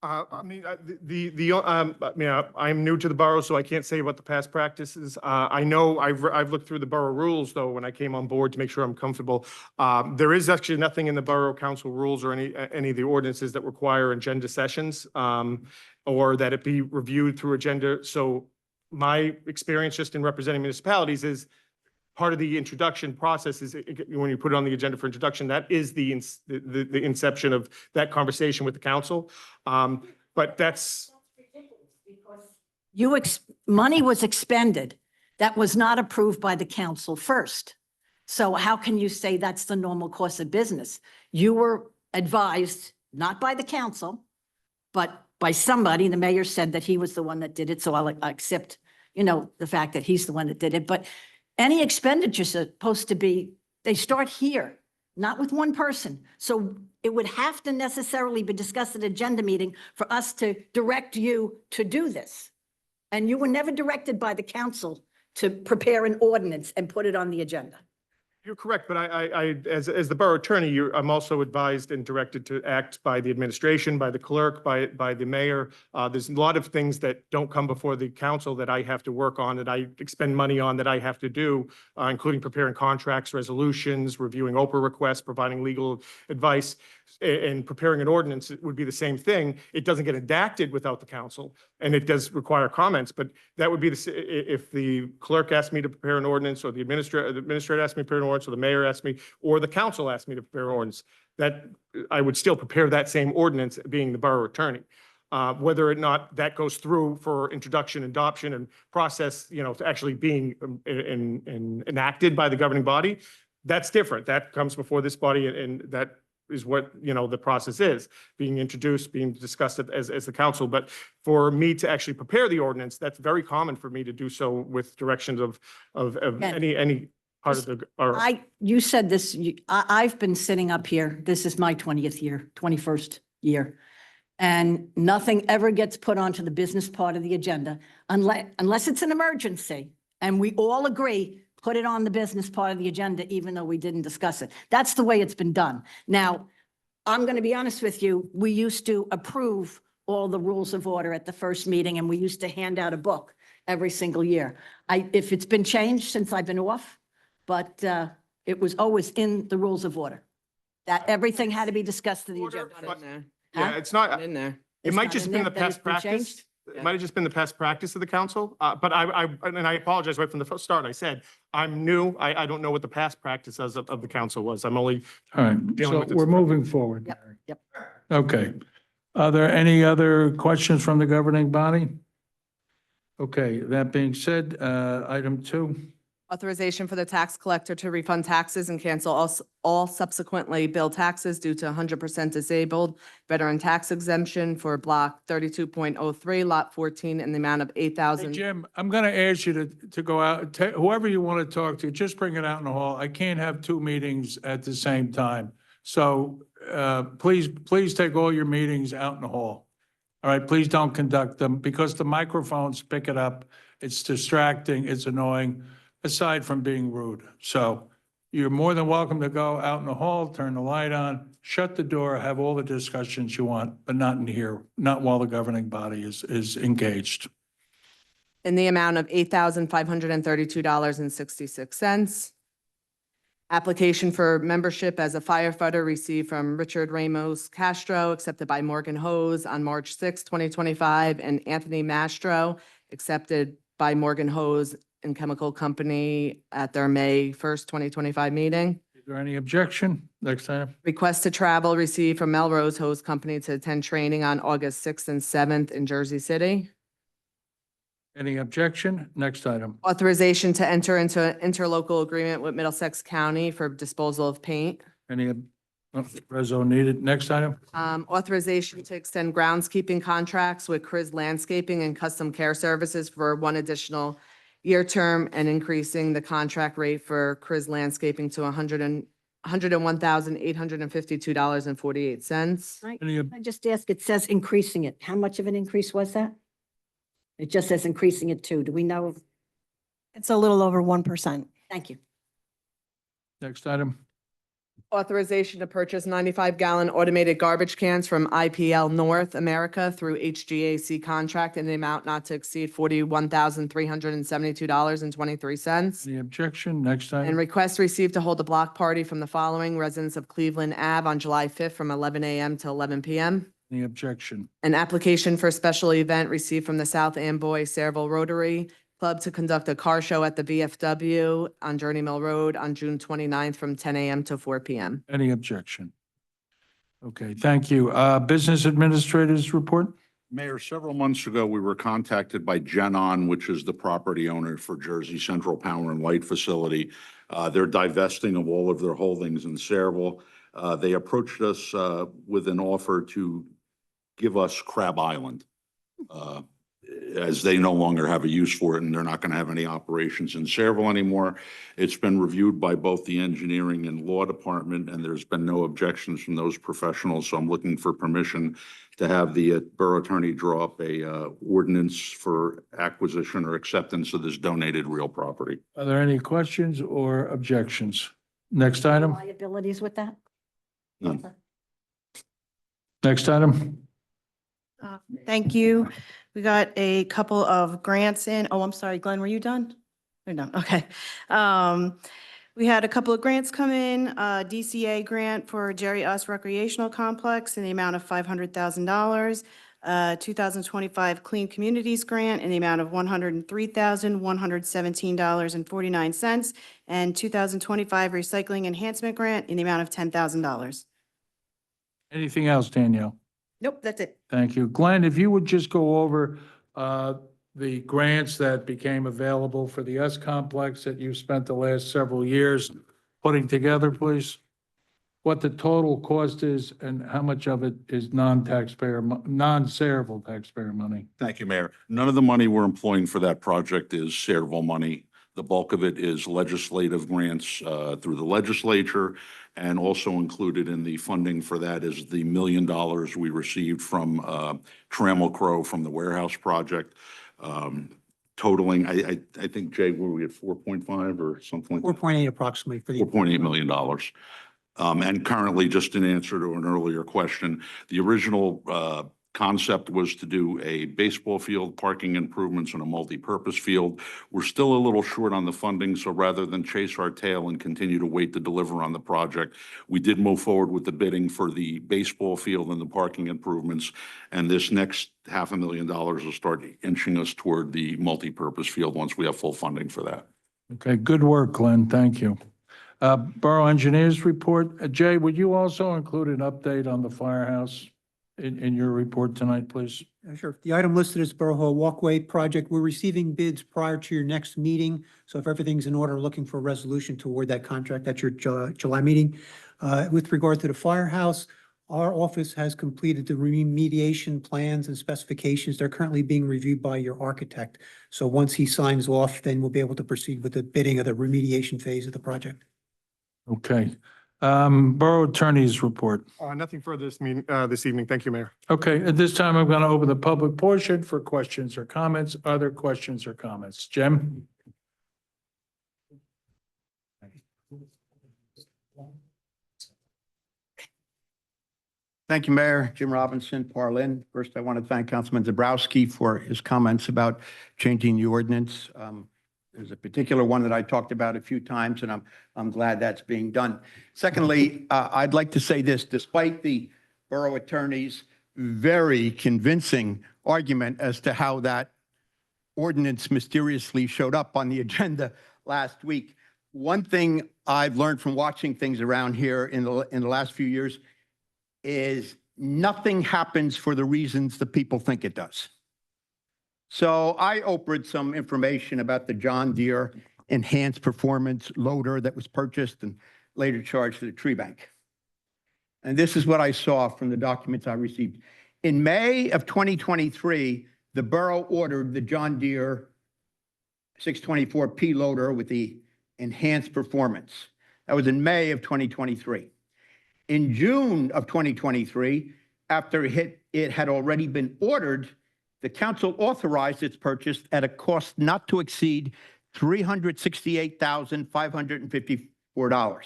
I'm new to the borough, so I can't say what the past practices. I know I've looked through the borough rules though, when I came on board to make sure I'm comfortable. There is actually nothing in the borough council rules or any of the ordinances that require agenda sessions, or that it be reviewed through agenda. So my experience just in representing municipalities is part of the introduction process is when you put it on the agenda for introduction, that is the inception of that conversation with the council. But that's. Money was expended that was not approved by the council first. So how can you say that's the normal course of business? You were advised, not by the council, but by somebody. The mayor said that he was the one that did it. So I'll accept, the fact that he's the one that did it. But any expenditures are supposed to be, they start here, not with one person. So it would have to necessarily be discussed at agenda meeting for us to direct you to do this. And you were never directed by the council to prepare an ordinance and put it on the agenda. You're correct, but as the borough attorney, I'm also advised and directed to act by the administration, by the clerk, by the mayor. There's a lot of things that don't come before the council that I have to work on, that I expend money on, that I have to do, including preparing contracts, resolutions, reviewing Oprah requests, providing legal advice, and preparing an ordinance. It would be the same thing. It doesn't get enacted without the council, and it does require comments, but that would be if the clerk asked me to prepare an ordinance, or the administrator asked me to prepare an ordinance, or the mayor asked me, or the council asked me to prepare an ordinance, that I would still prepare that same ordinance, being the borough attorney. Whether or not that goes through for introduction, adoption, and process, to actually being enacted by the governing body, that's different. That comes before this body, and that is what, the process is, being introduced, being discussed as the council. But for me to actually prepare the ordinance, that's very common for me to do so with directions of any part of the. You said this, I've been sitting up here, this is my 21st year. And nothing ever gets put onto the business part of the agenda unless it's an emergency. And we all agree, put it on the business part of the agenda, even though we didn't discuss it. That's the way it's been done. Now, I'm going to be honest with you. We used to approve all the rules of order at the first meeting, and we used to hand out a book every single year. If it's been changed since I've been off, but it was always in the rules of order that everything had to be discussed to the agenda. Not in there. Yeah, it's not. Not in there. It It's might not just in been there, the that past it's been practice. changed? It might have just been the past practice of the council, but I apologize right from the first start. I said, I'm new. I don't know what the past practice of the council was. I'm only. All right, Dealing so with this. we're moving forward. Yep, Mary. yep. Okay. Are there any other questions from the governing body? Okay, that being said, item 2. Authorization for the tax collector to refund taxes and cancel all subsequently billed taxes due to 100% disabled veteran tax exemption for Block 32.03, Lot 14, in the amount of Hey, $8,000. Jim, I'm going to ask you to go out, whoever you want to talk to, just bring it out in the hall. I can't have two meetings at the same time. So please take all your meetings out in the hall. All right, please don't conduct them because the microphones pick it up. It's distracting, it's annoying, aside from being rude. So you're more than welcome to go out in the hall, turn the light on, shut the door, have all the discussions you want, but not in here, not while the governing body is engaged. In the amount of $8,532.66. Application for membership as a firefighter received from Richard Ramos Castro, accepted by Morgan Hose on March 6, 2025, and Anthony Mastro, accepted by Morgan Hose and Chemical Company at their May 1st, 2025 meeting. Is there any objection? Next item. Request to travel received from Melrose Hose Company to attend training on August 6th and 7th in Jersey City. Any objection? Next item. Authorization to enter into an interlocal agreement with Middlesex County for disposal of paint. Any, reso needed. Next item. Authorization to extend groundskeeping contracts with Chris Landscaping and Custom Care Services for one additional year term and increasing the contract rate for Chris Landscaping to $101,852.48. Any, I just ask, it says increasing it. How much of an increase was that? It just says increasing it too. Do we know? It's a little over 1%. Thank you. next item. Authorization to purchase 95-gallon automated garbage cans from IPL North America through HGAC contract in the amount not to exceed $41,372.23. Any objection? Next item. And request received to hold a block party from the following residents of Cleveland Ave on July 5th from 11 a.m. to 11 p.m. Any objection? An application for a special event received from the South Amboy Sayreville Rotary Club to conduct a car show at the VFW on Journey Mill Road on June 29th from 10 a.m. to 4 p.m. Any objection? Okay, thank you. Business Administrators Report? Mayor, several months ago, we were contacted by GenOn, which is the property owner for Jersey Central Power and Light Facility. They're divesting of all of their holdings in Sayreville. They approached us with an offer to give us Crab Island, as they no longer have a use for it and they're not going to have any operations in Sayreville anymore. It's been reviewed by both the engineering and law department, and there's been no objections from those professionals. So I'm looking for permission to have the borough attorney draw up a ordinance for acquisition or acceptance of this donated real property. Are there any questions or objections? Next item. Liabilities with that? None. Next item. Thank you. We got a couple of grants in. Oh, I'm sorry, Glenn, were you done? You're done, okay. We had a couple of grants come in, DCA grant for Jerry Us Recreational Complex in the amount of $500,000. 2025 Clean Communities Grant in the amount of $103,117.49. And 2025 Recycling Enhancement Grant in the amount of $10,000. Anything else, Danielle? Nope, that's it. Thank you. Glenn, if you would just go over the grants that became available for the S complex that you've spent the last several years putting together, please. What the total cost is and how much of it is non-taxpayer, non-Sayreville taxpayer money. Thank you, Mayor. None of the money we're employing for that project is Sayreville money. The bulk of it is legislative grants through the legislature, and also included in the funding for that is the $1 million we received from Trammell Crow from the warehouse project, totaling, I think, Jay, were we at 4.5 or something like that? 4.8 approximately for the. $4.8 million. And currently, just in answer to an earlier question, the original concept was to do a baseball field, parking improvements, and a multi-purpose field. We're still a little short on the funding, so rather than chase our tail and continue to wait to deliver on the project, we did move forward with the bidding for the baseball field and the parking improvements. And this next $500,000 will start inching us toward the multi-purpose field once we have full funding for that. Okay, good work, Glenn. Thank you. Borough Engineers Report. Jay, would you also include an update on the firehouse? in your report tonight, please? Sure. The item listed is Borough Hall Walkway Project. We're receiving bids prior to your next meeting. So if everything's in order, looking for a resolution to award that contract at your July meeting. With regard to the firehouse, our office has completed the remediation plans and specifications. They're currently being reviewed by your architect. So once he signs off, then we'll be able to proceed with the bidding of the remediation phase of the project. Okay. Borough Attorney's report. Nothing further this evening. Thank you, Mayor. Okay, at this time, I'm going to open the public portion for questions or comments. Other questions or comments? Jim? Thank you, Mayor. Jim Robinson, Parlin. First, I want to thank Councilman Zabrowski for his comments about changing the ordinance. There's a particular one that I talked about a few times, and I'm glad that's being done. Secondly, I'd like to say this, despite the borough attorney's very convincing argument as to how that ordinance mysteriously showed up on the agenda last week, one thing I've learned from watching things around here in the last few years is nothing happens for the reasons the people think it does. So I opened some information about the John Deere Enhanced Performance Loader that was purchased and later charged to the tree bank. And this is what I saw from the documents I received. In May of 2023, the borough ordered the John Deere 624P loader with the enhanced performance. That was in May of 2023. In June of 2023, after it had already been ordered, the council authorized its purchase at a cost not to exceed $368,554.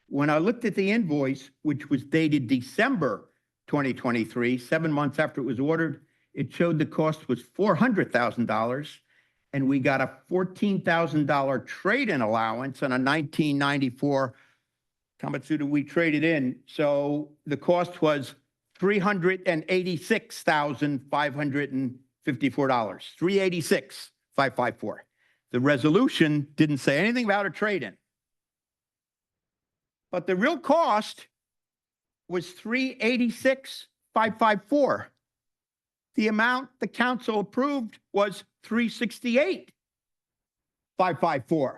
When I looked at the invoice, which was dated December 2023, 7 months after it was ordered, it showed the cost was $400,000, and we got a $14,000 trade-in allowance on a 1994 Kamatsuda we traded in. So the cost was $386,554, $386,554. The resolution didn't say anything about a trade-in. But the real cost was $386,554. The amount the council approved was $368,554.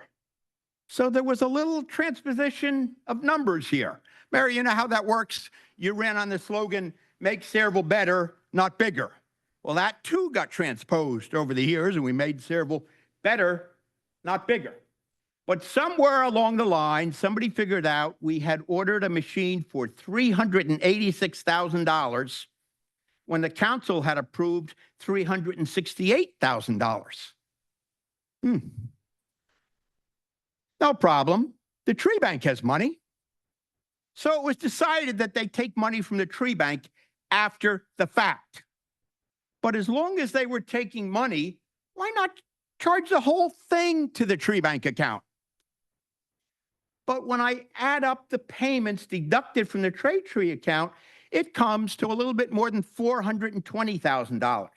So there was a little transposition of numbers here. Mary, you know how that works? You ran on the slogan, make Sayreville better, not bigger. Well, that too got transposed over the years, and we made Sayreville better, not bigger. But somewhere along the line, somebody figured out we had ordered a machine for $386,000 when the council had approved $368,000. No problem. The tree bank has money. So it was decided that they take money from the tree bank after the fact. But as long as they were taking money, why not charge the whole thing to the tree bank account? But when I add up the payments deducted from the trade tree account, it comes to a little bit more than $420,000.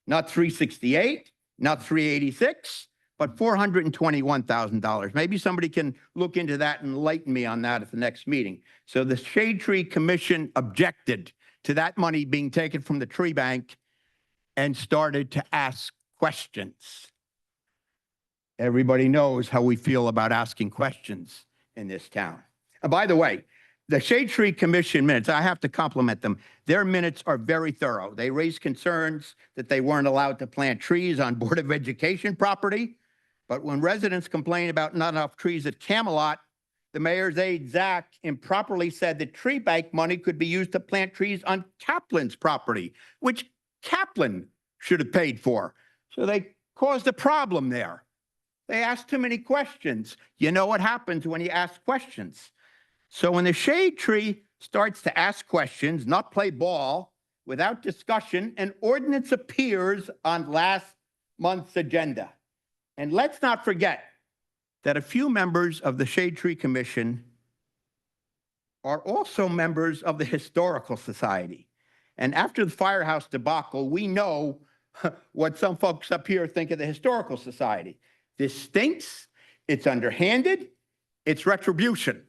Not $368,000, not $386,000, but $421,000. Maybe somebody can look into that and enlighten me on that at the next meeting. So the Shade Tree Commission objected to that money being taken from the tree bank and started to ask questions. Everybody knows how we feel about asking questions in this town. And by the way, the Shade Tree Commission minutes, I have to compliment them. Their minutes are very thorough. They raised concerns that they weren't allowed to plant trees on Board of Education property. But when residents complained about not enough trees at Camelot, the mayor's aide, Zach, improperly said that tree bank money could be used to plant trees on Kaplan's property, which Kaplan should have paid for. So they caused a problem there. They asked too many questions. You know what happens when you ask questions. So when the shade tree starts to ask questions, not play ball, without discussion, an ordinance appears on last month's agenda. And let's not forget that a few members of the Shade Tree Commission are also members of the Historical Society. And after the firehouse debacle, we know what some folks up here think of the Historical Society. This stinks, it's underhanded, it's retribution.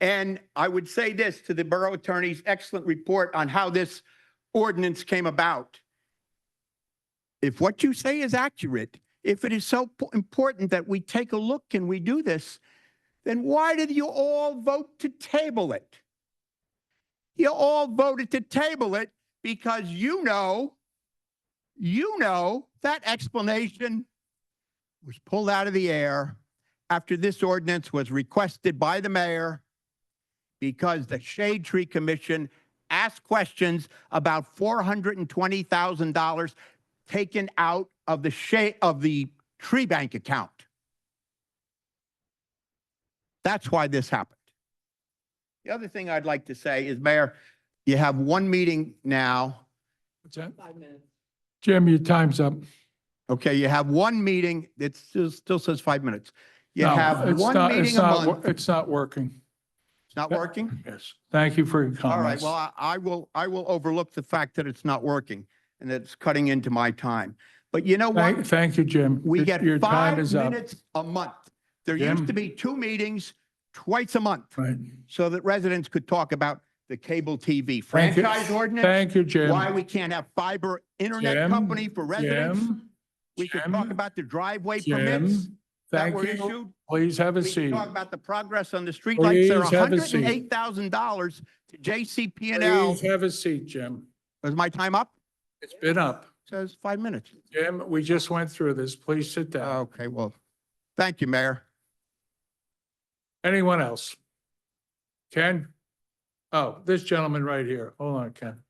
And I would say this to the borough attorney's excellent report on how this ordinance came about. If what you say is accurate, if it is so important that we take a look and we do this, then why did you all vote to table it? You all voted to table it because you know that explanation was pulled out of the air after this ordinance was requested by the mayor because the Shade Tree Commission asked questions about $420,000 taken out of the tree bank account. That's why this happened. The other thing I'd like to say is, Mayor, you have one meeting now. What's that? 5 minutes. Jim, your time's up. Okay, you have one meeting. It still says 5 minutes. You No, have it's one not- meeting it's a not month. It's not working. It's not working? Yes. Thank you for your All right, comments. well, I will overlook the fact that it's not working and that it's cutting into my time. But you know what? Thank you, Jim. We Your- get your time 5 is up. minutes a month. There Jim? used to be 2 meetings twice a month Right. so that residents could talk about the cable TV Thank you. franchise ordinance. Thank you, Jim. Why we can't have fiber internet Jim, company for residents. Jim, We could Jim, talk about the driveway permits Jim, that thank were you. issued. Please have a We seat. can talk about the progress on the streetlights. They're Please have a seat. $108,000 to JCP&L. Please have a seat, Jim. Is my time up? It's been up. Says 5 minutes. Jim, we just went through this. Please sit down. Okay, well, thank you, Mayor. Anyone else? Ken? Oh, this gentleman right here. Hold on, Ken.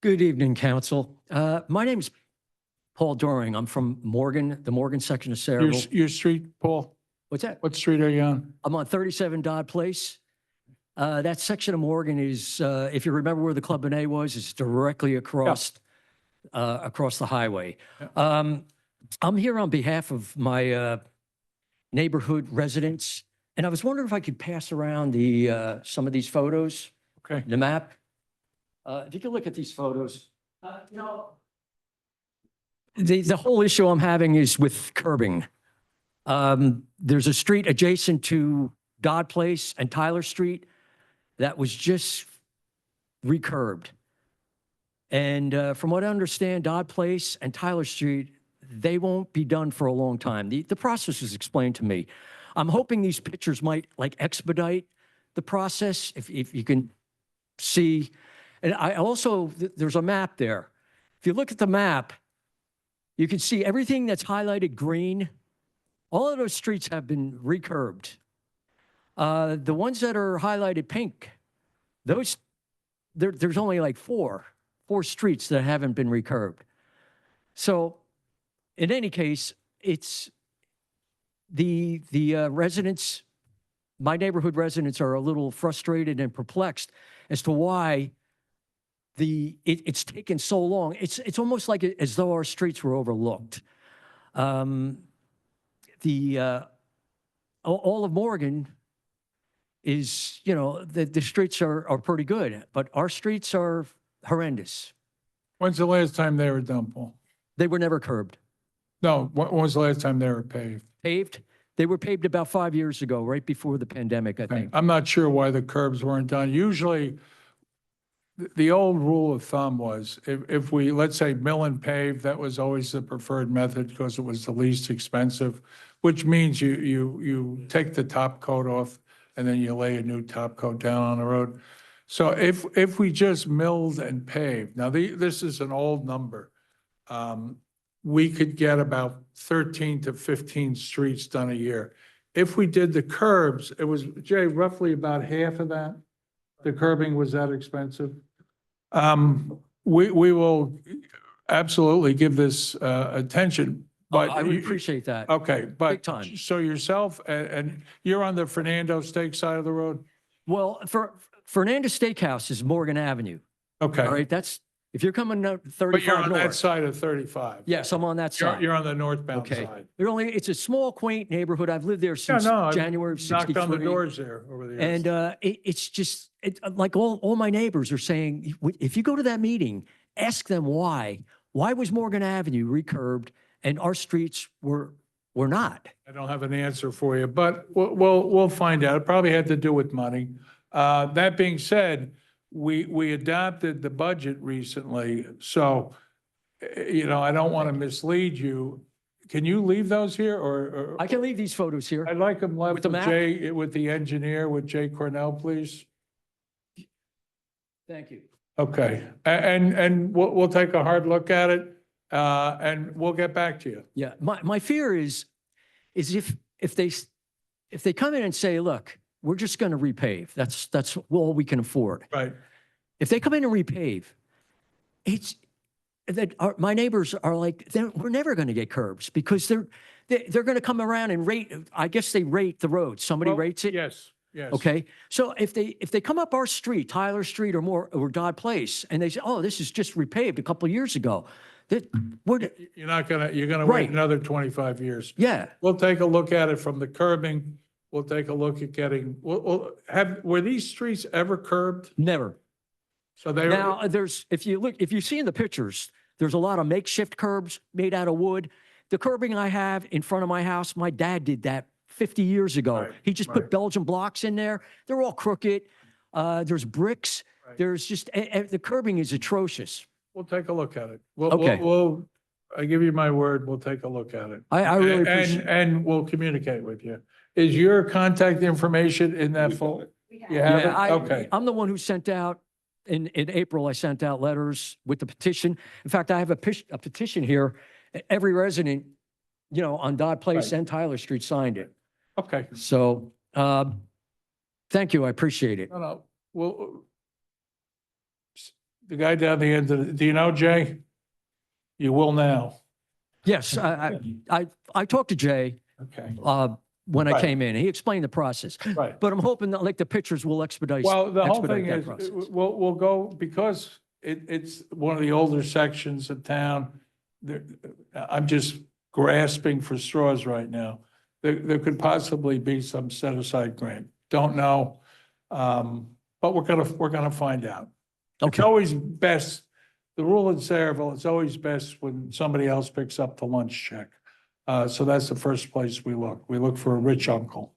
Good evening, council. My name's Paul Doring. I'm from Morgan, the Morgan section of Your, Saraville. your street, Paul? What's that? What street are you on? I'm on 37 Dodd Place. That section of Morgan is, if you remember where the Club Benet was, it's directly across the highway. I'm here on behalf of my neighborhood residents, and I was wondering if I could pass around some of these photos, Okay. the map. If you can look at these photos, the whole issue I'm having is with curbing. There's a street adjacent to Dodd Place and Tyler Street that was just recurbed. And from what I understand, Dodd Place and Tyler Street, they won't be done for a long time. The process was explained to me. I'm hoping these pictures might like expedite the process if you can see. And I also, there's a map there. If you look at the map, you can see everything that's highlighted green. All of those streets have been recurbed. The ones that are highlighted pink, there's only like four streets that haven't been recurbed. So in any case, it's the residents, my neighborhood residents are a little frustrated and perplexed as to why it's taken so long. It's almost like as though our streets were overlooked. All of Morgan is, the streets are pretty good, but our streets are horrendous. When's the last time they were done, Paul? They were never curbed. No, when was the last time they were paved? Paved? They were paved about 5 years ago, right before the pandemic, I Okay. think. I'm not sure why the curbs weren't done. Usually, the old rule of thumb was if we, let's say, mill and pave, that was always the preferred method because it was the least expensive, which means you take the top coat off and then you lay a new top coat down on the road. So if we just milled and paved, now this is an old number, we could get about 13 to 15 streets done a year. If we did the curbs, it was, Jay, roughly about half of that. The curbing was that expensive. We will absolutely give this attention, but. I would appreciate that. Okay, but. Big time. So yourself and you're on the Fernando Steak side of the road? Well, for Fernandez Steakhouse is Morgan Avenue. Okay. All right, that's, if you're coming out But you're 35 on that north. side of 35? Yes, I'm on that side. You're on the northbound Okay. side? It's a small, quaint neighborhood. I've lived there Yeah, since no, I've January of knocked on the 63. doors there over the years. And it's just, like all my neighbors are saying, if you go to that meeting, ask them why. Why was Morgan Avenue recurbed and our streets were or not? I don't have an answer for you, but we'll find out. It probably had to do with money. That being said, we adopted the budget recently, so, I don't want to mislead you. Can you leave those here or? I can leave these photos here. I'd like them left With the with map? Jay, with the engineer, with Jay Cornell, please. Thank you. Okay, and we'll take a hard look at it, and we'll get back to you. Yeah, my fear is if they come in and say, look, we're just going to repave. That's all we can afford. Right. If they come in and repave, it's that my neighbors are like, we're never going to get curbs because they're going to come around and rate. I guess they rate the road. Somebody Well, rates it. Yes, yes. Okay. So if they come up our street, Tyler Street or Dodd Place, and they say, oh, this is just repaved a couple of years ago, You're gonna Right. wait another 25 years. yeah. We'll take a look at it from the curbing. We'll take a look at were these streets ever curbed? Never. So they. Now, if you see in the pictures, there's a lot of makeshift curbs made out of wood. The curbing I have in front of my house, my dad did that 50 years ago. Right, He just right. put Belgian blocks in there. They're all crooked. There's bricks. Right. There's just, the curbing is atrocious. We'll take a look at it. Okay. I give you my word, we'll take a look at it. I really appreciate. And we'll communicate with you. Is your contact information in that folder? You have it? Yeah, Okay. I'm the one who sent out, in April, I sent out letters with the petition. In fact, I have a petition here. Every resident, on Dodd Place Right. and Tyler Street signed it. Okay. So, thank you. I appreciate it. No. Well, the guy down the end do you know Jay? You will now. Yes, I talked to Jay, Okay. when I Right. came in. He explained the process. Right. But I'm hoping that like the pictures will expedite. Well, the whole expedite thing that is, process. we'll go, because it's one of the older sections of town. I'm just grasping for straws right now. There could possibly be some set aside grant. Don't know. But we're gonna find out. It's Okay. always best, the rule in Sayreville, it's always best when somebody else picks up the lunch check. So that's the first place we look. We look for a rich uncle.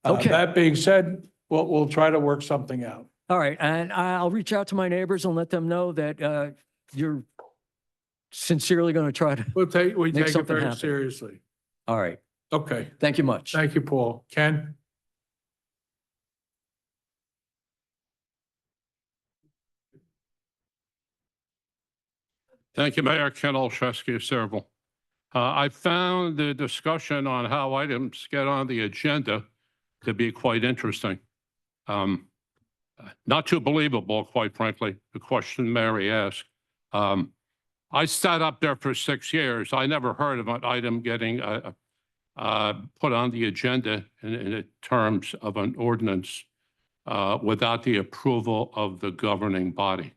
Okay. That being said, we'll try to work something out. All right, and I'll reach out to my neighbors and let them know that you're sincerely going to try to. We Make take it something very happen. seriously. All right, Okay, thank you much. thank you, Paul. Ken? Thank you, Mayor. Ken Olszewski of Sayreville. I found the discussion on how items get on the agenda to be quite interesting. Not too believable, quite frankly, the question Mary asked. I sat up there for 6 years. I never heard of an item getting put on the agenda in the terms of an ordinance without the approval of the governing body.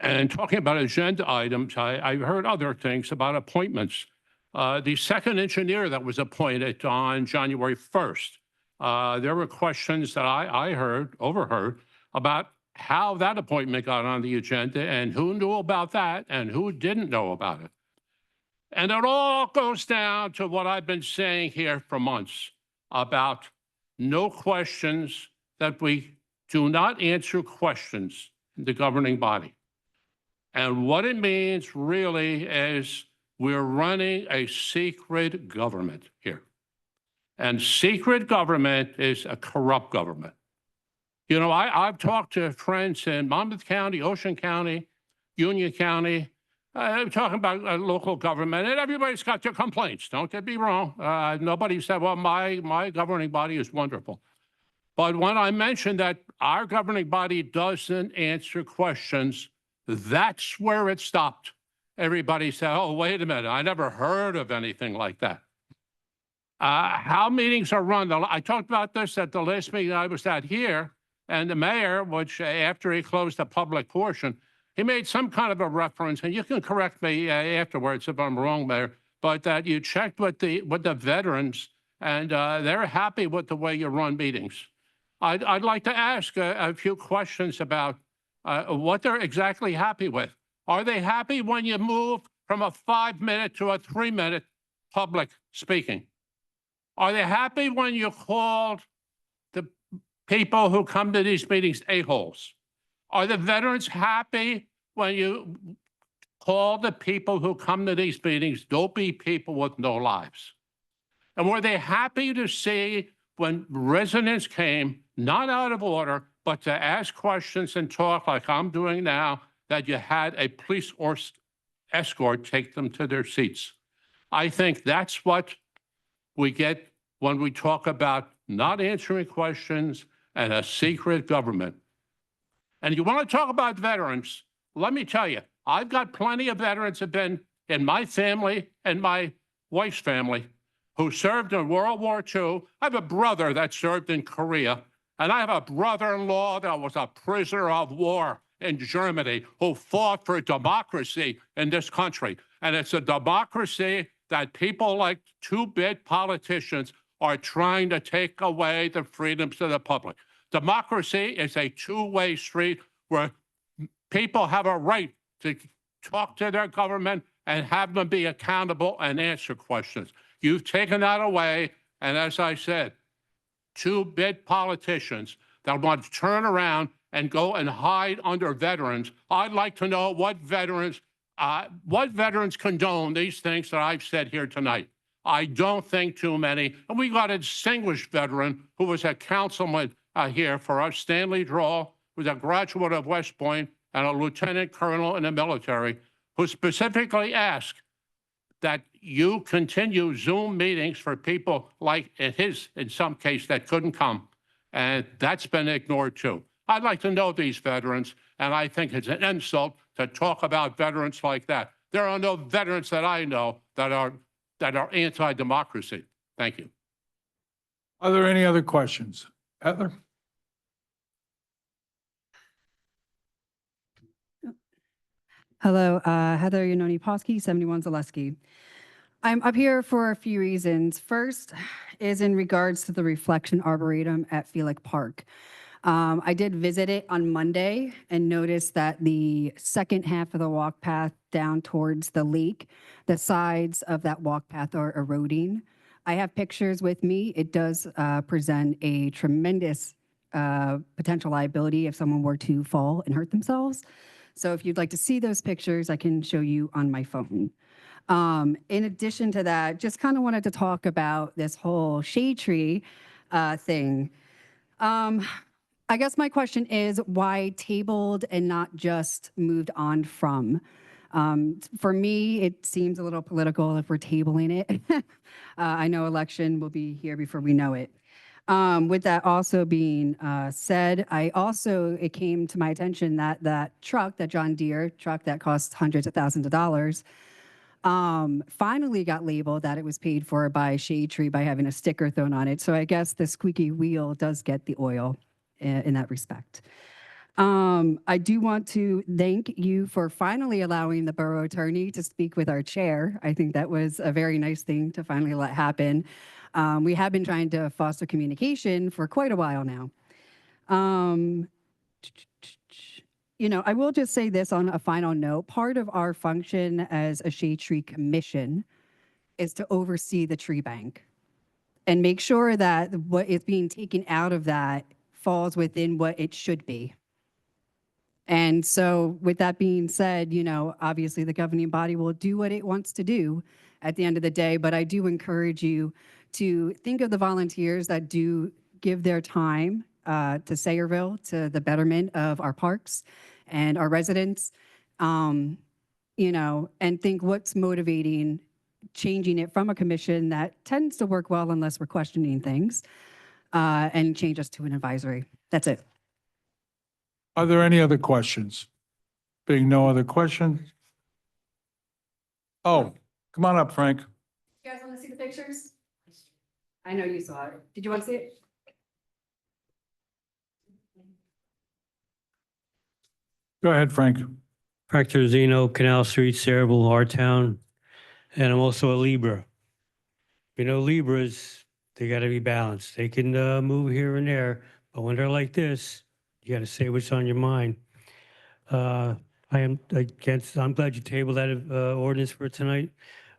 And talking about agenda items, I heard other things about appointments. The second engineer that was appointed on January 1st, there were questions that I overheard about how that appointment got on the agenda and who knew about that and who didn't know about it. And it all goes down to what I've been saying here for months about no questions, that we do not answer questions in the governing body. And what it means really is we're running a secret government here. And secret government is a corrupt government. I've talked to friends in Monmouth County, Ocean County, Union County. I'm talking about local government, and everybody's got their complaints. Don't get me wrong. Nobody said, well, my governing body is wonderful. But when I mentioned that our governing body doesn't answer questions, that's where it stopped. Everybody said, oh, wait a minute, I never heard of anything like that. How meetings are run. I talked about this at the last meeting I was at here, and the mayor, which after he closed the public portion, he made some kind of a reference, and you can correct me afterwards if I'm wrong, Mayor, but that you checked with the veterans, and they're happy with the way you run meetings. I'd like to ask a few questions about what they're exactly happy with. Are they happy when you move from a 5-minute to a 3-minute public speaking? Are they happy when you called the people who come to these meetings a-holes? Are the veterans happy when you call the people who come to these meetings dopey people with no lives? And were they happy to see when residents came, not out of order, but to ask questions and talk like I'm doing now, that you had a police or escort take them to their seats? I think that's what we get when we talk about not answering questions and a secret government. And you want to talk about veterans, let me tell you, I've got plenty of veterans that have been in my family and my wife's family who served in World War II. I have a brother that served in Korea, and I have a brother-in-law that was a prisoner of war in Germany who fought for democracy in this country. And it's a democracy that people like two-bit politicians are trying to take away the freedoms of the public. Democracy is a two-way street where people have a right to talk to their government and have them be accountable and answer questions. You've taken that away, and as I said, two-bit politicians that want to turn around and go and hide under veterans. I'd like to know what veterans condone these things that I've said here tonight. I don't think too many. And we got a distinguished veteran who was a councilman here for us, Stanley Drawl, who's a graduate of West Point and a lieutenant colonel in the military, who specifically asked that you continue Zoom meetings for people like in some case, that couldn't come. And that's been ignored too. I'd like to know these veterans, and I think it's an insult to talk about veterans like that. There are no veterans that I know that are anti-democracy. Thank you. Are there any other questions? Heather? Hello, Heather Yanoni Posky, 71 Zaleski. I'm up here for a few reasons. First is in regards to the Reflection Arboretum at Felix Park. I did visit it on Monday and noticed that the second half of the walk path down towards the lake, the sides of that walk path are eroding. I have pictures with me. It does present a tremendous potential liability if someone were to fall and hurt themselves. So if you'd like to see those pictures, I can show you on my phone. In addition to that, just kind of wanted to talk about this whole shade tree thing. I guess my question is why tabled and not just moved on from? For me, it seems a little political if we're tabling it. I know election will be here before we know it. With that also being said, it came to my attention that that truck, that John Deere truck that cost hundreds of thousands of dollars, finally got labeled that it was paid for by Shade Tree by having a sticker thrown on it. So I guess the squeaky wheel does get the oil in that respect. I do want to thank you for finally allowing the borough attorney to speak with our chair. I think that was a very nice thing to finally let happen. We have been trying to foster communication for quite a while now. I will just say this on a final note. Part of our function as a Shade Tree Commission is to oversee the tree bank and make sure that what is being taken out of that falls within what it should be. And so with that being said, obviously the governing body will do what it wants to do at the end of the day, but I do encourage you to think of the volunteers that do give their time to Sayreville, to the betterment of our parks and our residents, and think what's motivating changing it from a commission that tends to work well unless we're questioning things, and change us to an advisory. That's it. Are there any other questions? Being no other questions? Oh, come on up, Frank. You guys want to see the pictures? I know you saw it. Did you want to see it? Go ahead, Frank. Frank Terzino, Canal Street, Sayreville, Hartown, and I'm also a Libra. Libras, they got to be balanced. They can move here and there, but when they're like this, you got to say what's on your mind. I'm glad you tabled that ordinance for tonight.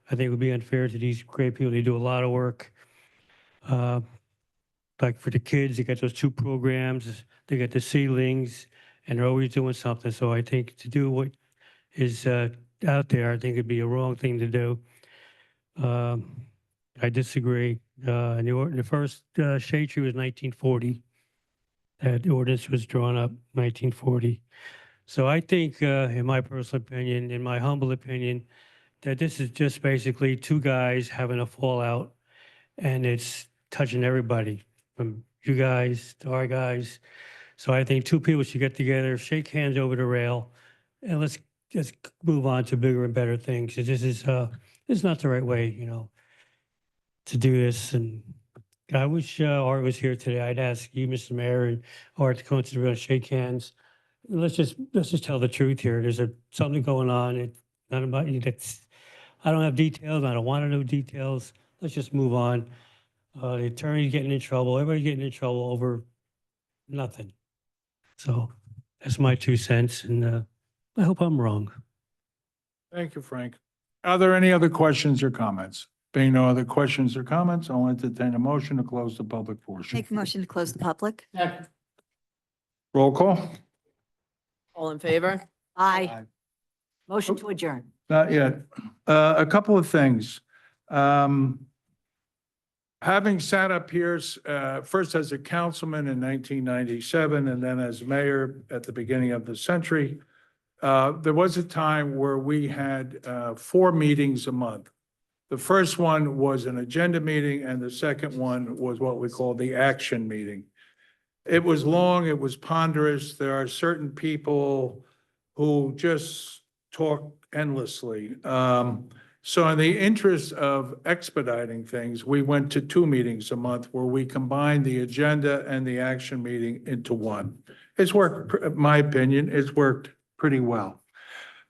I think it would be unfair to these great people. They do a lot of work. Like for the kids, they got those 2 programs, they got the ceilings, and they're always doing something. So I think to do what is out there, I think it'd be a wrong thing to do. I disagree. The first shade tree was 1940. That ordinance was drawn up 1940. So I think, in my personal opinion, in my humble opinion, that this is just basically 2 guys having a fallout, and it's touching everybody, from you guys to our guys. So I think 2 people should get together, shake hands over the rail, and let's just move on to bigger and better things. This is not the right way, to do this. And I wish Art was here today. I'd ask you, Mr. Mayor, and Art to come to the rail, shake hands. Let's just tell the truth here. There's something going on. It's not about you. I don't have details. I don't want to know details. Let's just move on. The attorney's getting in trouble. Everybody's getting in trouble over nothing. So that's my 2 cents, and I hope I'm wrong. Thank you, Frank. Are there any other questions or comments? Being no other questions or comments, I'll entertain a motion to close the public portion. Make a motion to close the public. Roll call? All in favor? Aye. Motion to adjourn. Not yet. A couple of things. Having sat up here, first as a councilman in 1997 and then as mayor at the beginning of the century, there was a time where we had 4 meetings a month. The first one was an agenda meeting, and the second one was what we call the action meeting. It was long, it was ponderous. There are certain people who just talk endlessly. So in the interest of expediting things, we went to 2 meetings a month where we combined the agenda and the action meeting into one. It's worked, in my opinion, it's worked pretty well.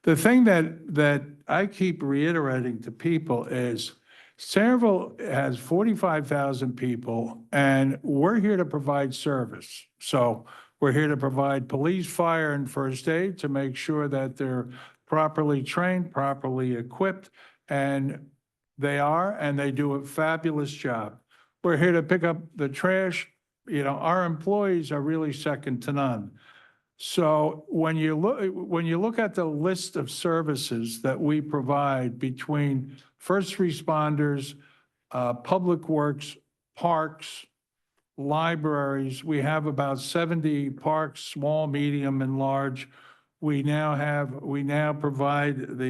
The thing that I keep reiterating to people is Sayreville has 45,000 people, and we're here to provide service. So we're here to provide police, fire, and first aid to make sure that they're properly trained, properly equipped, and they are, and they do a fabulous job. We're here to pick up the trash. Our employees are really second to none. So when you look at the list of services that we provide between first responders, public works, parks, libraries, we have about 70 parks, small, medium, and large. We now provide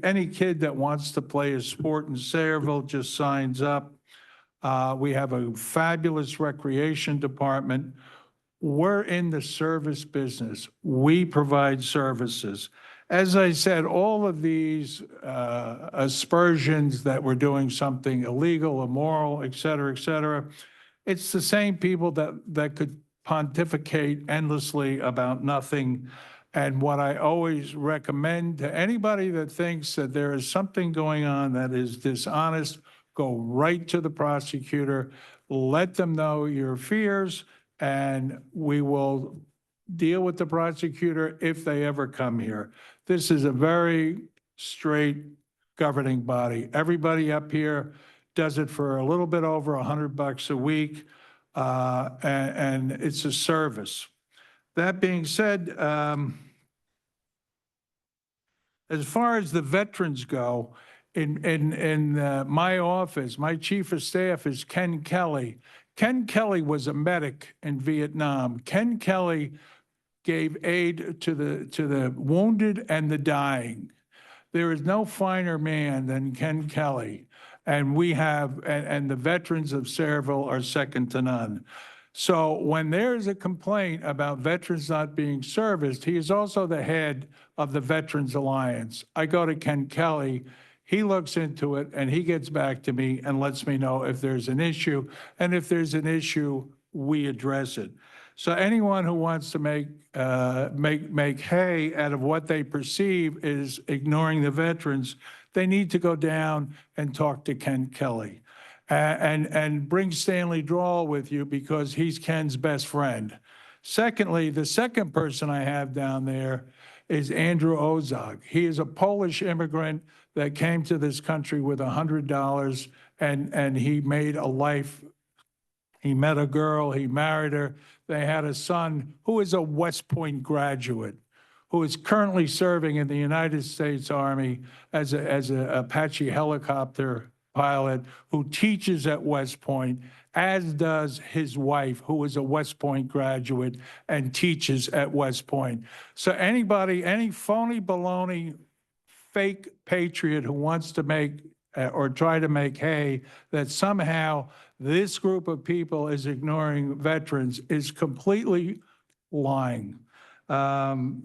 any kid that wants to play a sport in Sayreville just signs up. We have a fabulous recreation department. We're in the service business. We provide services. As I said, all of these aspersions that we're doing something illegal, immoral, et cetera, it's the same people that could pontificate endlessly about nothing. And what I always recommend to anybody that thinks that there is something going on that is dishonest, go right to the prosecutor, let them know your fears, and we will deal with the prosecutor if they ever come here. This is a very straight governing body. Everybody up here does it for a little bit over $100 a week, and it's a service. That being said, as far as the veterans go, in my office, my chief of staff is Ken Kelly. Ken Kelly was a medic in Vietnam. Ken Kelly gave aid to the wounded and the dying. There is no finer man than Ken Kelly. And we have, and the veterans of Sayreville are second to none. So when there's a complaint about veterans not being serviced, he is also the head of the Veterans Alliance. I go to Ken Kelly, he looks into it, and he gets back to me and lets me know if there's an issue. And if there's an issue, we address it. So anyone who wants to make hay out of what they perceive is ignoring the veterans, they need to go down and talk to Ken Kelly. And bring Stanley Drawell with you because he's Ken's best friend. Secondly, the second person I have down there is Andrew Ozog. He is a Polish immigrant that came to this country with $100 and he made a life. He met a girl, he married her. They had a son who is a West Point graduate, who is currently serving in the United States Army as a Apache helicopter pilot, who teaches at West Point, as does his wife, who is a West Point graduate and teaches at West Point. So anybody, any phony baloney, fake patriot who wants to make or try to make hay that somehow this group of people is ignoring veterans is completely lying.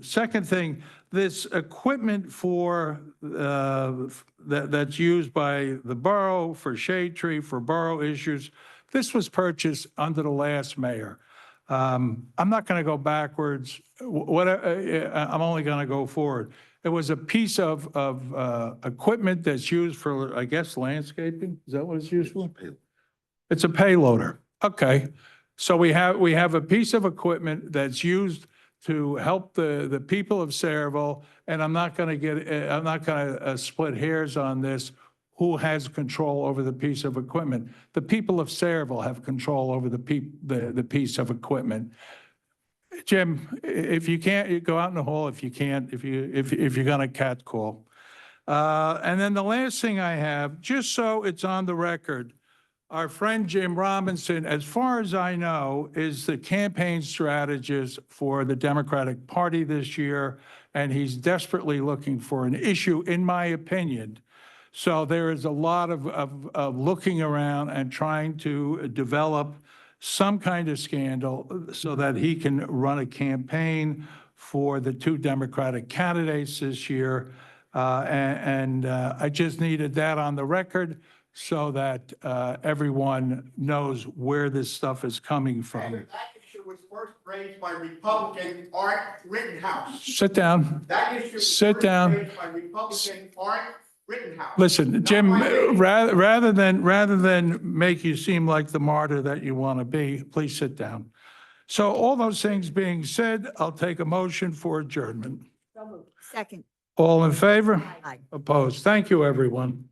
Second thing, this equipment for that's used by the borough for shade tree, for borough issues, this was purchased under the last mayor. I'm not going to go backwards. I'm only going to go forward. It was a piece of equipment that's used for, I guess, landscaping. Is that what it's used for? It's a payloader. Okay. So we have a piece of equipment that's used to help the people of Sayreville, and I'm not going to split hairs on this. Who has control over the piece of equipment? The people of Sayreville have control over the piece of equipment. Jim, if you can't, you go out in the hall. If you can't, if you're going to cat call. And then the last thing I have, just so it's on the record, our friend Jim Robinson, as far as I know, is the campaign strategist for the Democratic Party this year, and he's desperately looking for an issue, in my opinion. So there is a lot of looking around and trying to develop some kind of scandal so that he can run a campaign for the two Democratic candidates this year. I just needed that on the record so that everyone knows where this stuff is coming from. That issue was first raised by Republican Art Rittenhouse. Sit down. That issue was Sit first down. raised by Republican Art Rittenhouse. Listen, Jim, rather than make you seem like the martyr that you want to be, please sit down. So all those things being said, I'll take a motion for adjournment. Second. All in favor? Aye. Opposed? Thank you, everyone.